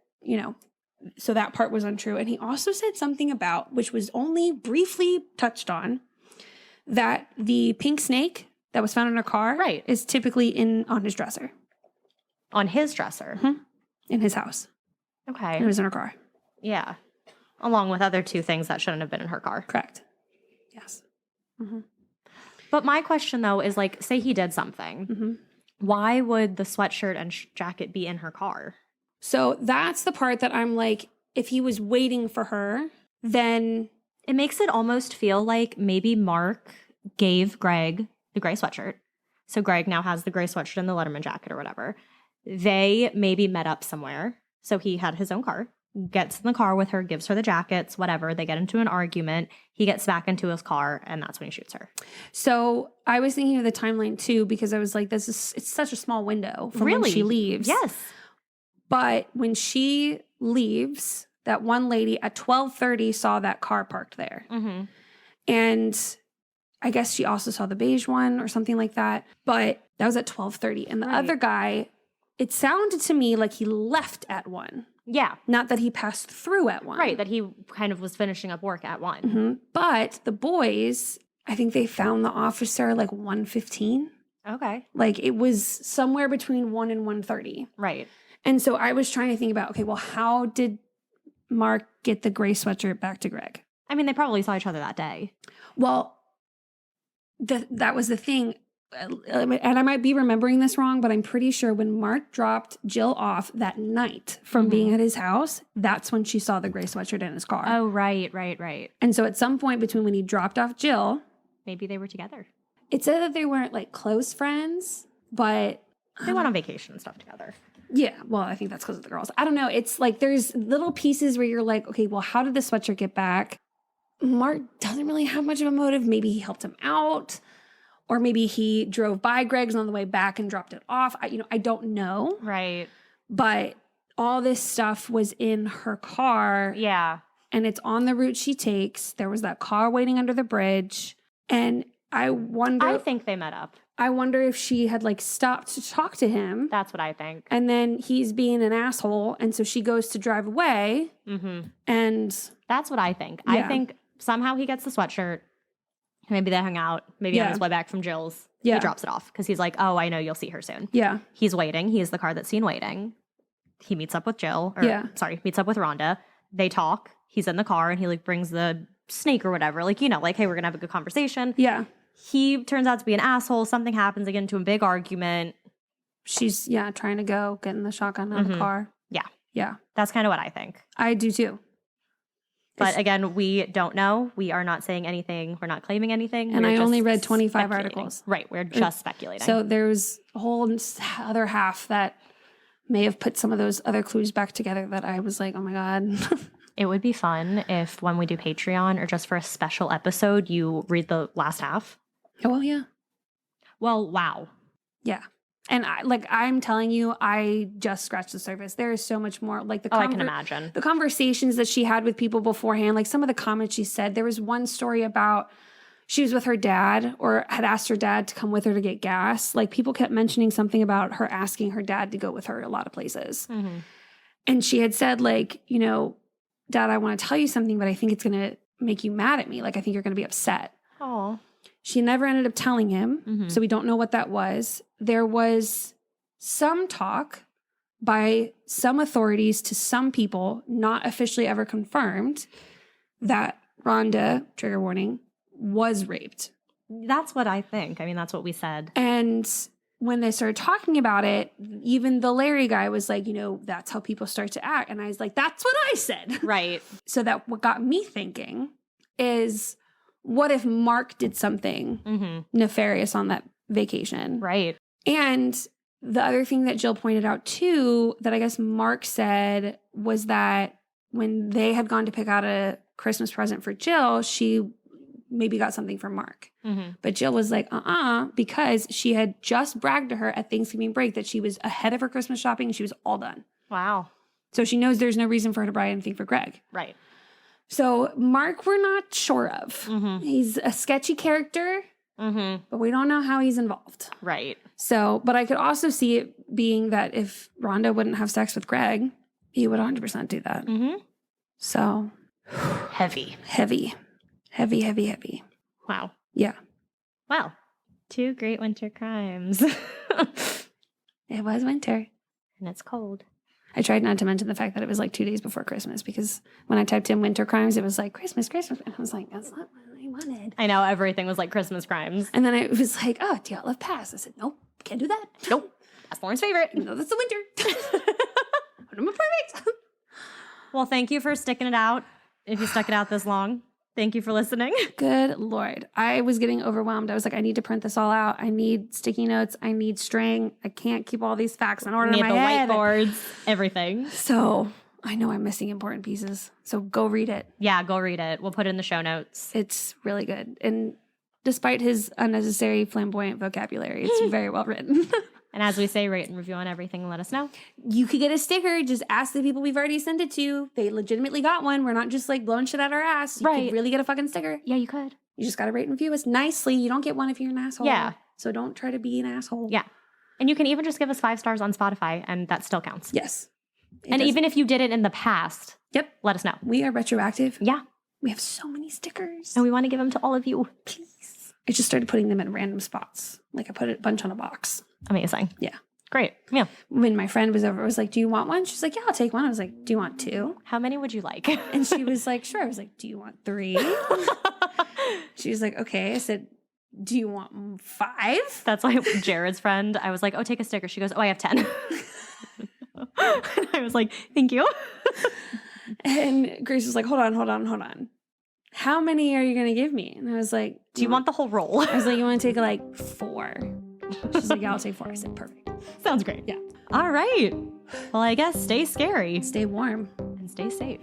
so that part was untrue. And he also said something about, which was only briefly touched on, that the pink snake that was found in her car is typically on his dresser. On his dresser? Mm-hmm. In his house. Okay. And it was in her car. Yeah. Along with other 2 things that shouldn't have been in her car. Correct. Yes. Mm-hmm. But my question, though, is like, say he did something. Mm-hmm. Why would the sweatshirt and jacket be in her car? So that's the part that I'm like, if he was waiting for her, then... It makes it almost feel like maybe Mark gave Greg the gray sweatshirt. So Greg now has the gray sweatshirt and the Letterman jacket or whatever. They maybe met up somewhere. So he had his own car. gets in the car with her, gives her the jackets, whatever. They get into an argument. He gets back into his car, and that's when he shoots her. So I was thinking of the timeline too, because I was like, it's such a small window from when she leaves. Yes. But when she leaves, that one lady at 12:30 saw that car parked there. Mm-hmm. And I guess she also saw the beige one or something like that. But that was at 12:30. And the other guy, it sounded to me like he left at 1. Yeah. Not that he passed through at 1. Right, that he kind of was finishing up work at 1. Mm-hmm. But the boys, I think they found the officer like 1:15. Okay. Like it was somewhere between 1 and 1:30. Right. And so I was trying to think about, okay, well, how did Mark get the gray sweatshirt back to Greg? I mean, they probably saw each other that day. Well, that was the thing. And I might be remembering this wrong, but I'm pretty sure when Mark dropped Jill off that night from being at his house, that's when she saw the gray sweatshirt in his car. Oh, right. And so at some point between when he dropped off Jill, Maybe they were together. it said that they weren't like close friends, but They went on vacation and stuff together. yeah, well, I think that's because of the girls. I don't know. It's like there's little pieces where you're like, okay, well, how did the sweatshirt get back? Mark doesn't really have much of a motive. Maybe he helped him out. Or maybe he drove by Greg's on the way back and dropped it off. I don't know. Right. But all this stuff was in her car. Yeah. And it's on the route she takes. There was that car waiting under the bridge. And I think they met up. I wonder if she had like stopped to talk to him. That's what I think. And then he's being an asshole. And so she goes to drive away. Mm-hmm. And that's what I think. Yeah. I think somehow he gets the sweatshirt. Maybe they hung out. Maybe on his way back from Jill's, he drops it off because he's like, oh, I know you'll see her soon. Yeah. He's waiting. He is the car that's seen waiting. He meets up with Jill. Meets up with Rhonda. They talk. He's in the car and he like brings the snake or whatever. Like, hey, we're going to have a good conversation. Yeah. He turns out to be an asshole. Something happens. They get into a big argument. She's, trying to go, getting the shotgun out of the car. Yeah. Yeah. That's kind of what I think. I do too. But again, we don't know. We are not saying anything. We're not claiming anything. And I just only read 25 speculating. articles. Right. We're just speculating. So there's a whole other half that may have put some of those other clues back together that I was like, oh my God. It would be fun if when we do Patreon or just for a special episode, you read the last half. Oh, well, yeah. Well, wow. Yeah. And I'm telling you, I just scratched the surface. There is so much more. Like I can imagine. The conversations that she had with people beforehand, like some of the comments she said. There was one story about she was with her dad or had asked her dad to come with her to get gas. Like people kept mentioning something about her asking her dad to go with her a lot of places. Mm-hmm. And she had said like, Dad, I want to tell you something, but I think it's going to make you mad at me. Like I think you're going to be upset. Oh. She never ended up telling him, so we don't know what that was. There was some talk by some authorities to some people, not officially ever confirmed, that Rhonda, trigger warning, was raped. That's what I think. I mean, that's what we said. And when they started talking about it, even the Larry guy was like, that's how people start to act. And I was like, that's what I said. Right. So that what got me thinking is, what if Mark did something nefarious on that vacation? Right. And the other thing that Jill pointed out too, that I guess Mark said, was that when they had gone to pick out a Christmas present for Jill, she maybe got something for Mark. Mm-hmm. But Jill was like, because she had just bragged to her at Thanksgiving break that she was ahead of her Christmas shopping and she was all done. Wow. So she knows there's no reason for her to buy anything for Greg. Right. So Mark, we're not sure of. Mm-hmm. He's a sketchy character, but we don't know how he's involved. Right. So, but I could also see it being that if Rhonda wouldn't have sex with Greg, he would 100% do that. Mm-hmm. So. Heavy. Wow. Yeah. Wow. 2 great winter crimes. It was winter. And it's cold. I tried not to mention the fact that it was like 2 days before Christmas because when I typed in winter crimes, it was like Christmas. And I was like, that's not what I wanted. I know everything was like Christmas crimes. And then it was like, oh, do y'all love past? I said, nope, can't do that. Nope. That's Lauren's favorite. No, that's the winter. I'm perfect. Well, thank you for sticking it out. If you stuck it out this long, thank you for listening. Good Lord. I was getting overwhelmed. I was like, I need to print this all out. I need sticky notes. I need string. I can't keep all these facts in order in my head. The whiteboards, everything. So I know I'm missing important pieces. So go read it. Yeah, go read it. We'll put it in the show notes. It's really good. And despite his unnecessary flamboyant vocabulary, it's very well written. And as we say, rate and review on everything and let us know. You could get a sticker. Just ask the people we've already sent it to. They legitimately got one. We're not just like blowing shit out our ass. You could really get a fucking sticker. Yeah, you could. You just got to rate and review us nicely. You don't get one if you're an asshole. Yeah. So don't try to be an asshole. Yeah. And you can even just give us 5 stars on Spotify, and that still counts. Yes. And even if you did it in the past, let us know. We are retroactive. Yeah. We have so many stickers. And we want to give them to all of you. Please. I just started putting them in random spots. Like I put a bunch on a box. Amazing. Yeah. Great. Yeah. When my friend was over, I was like, do you want one? She's like, yeah, I'll take one. I was like, do you want 2? How many would you like? And she was like, sure. I was like, do you want 3? She was like, okay. I said, do you want 5? That's like Jared's friend. I was like, oh, take a sticker. She goes, oh, I have 10. I was like, thank you. And Grace was like, hold on. How many are you going to give me? And I was like, do you want the whole roll? I was like, you want to take like 4? She's like, yeah, I'll take 4. I said, perfect. Sounds great. Yeah. All right. Well, I guess stay scary. Stay warm. And stay safe.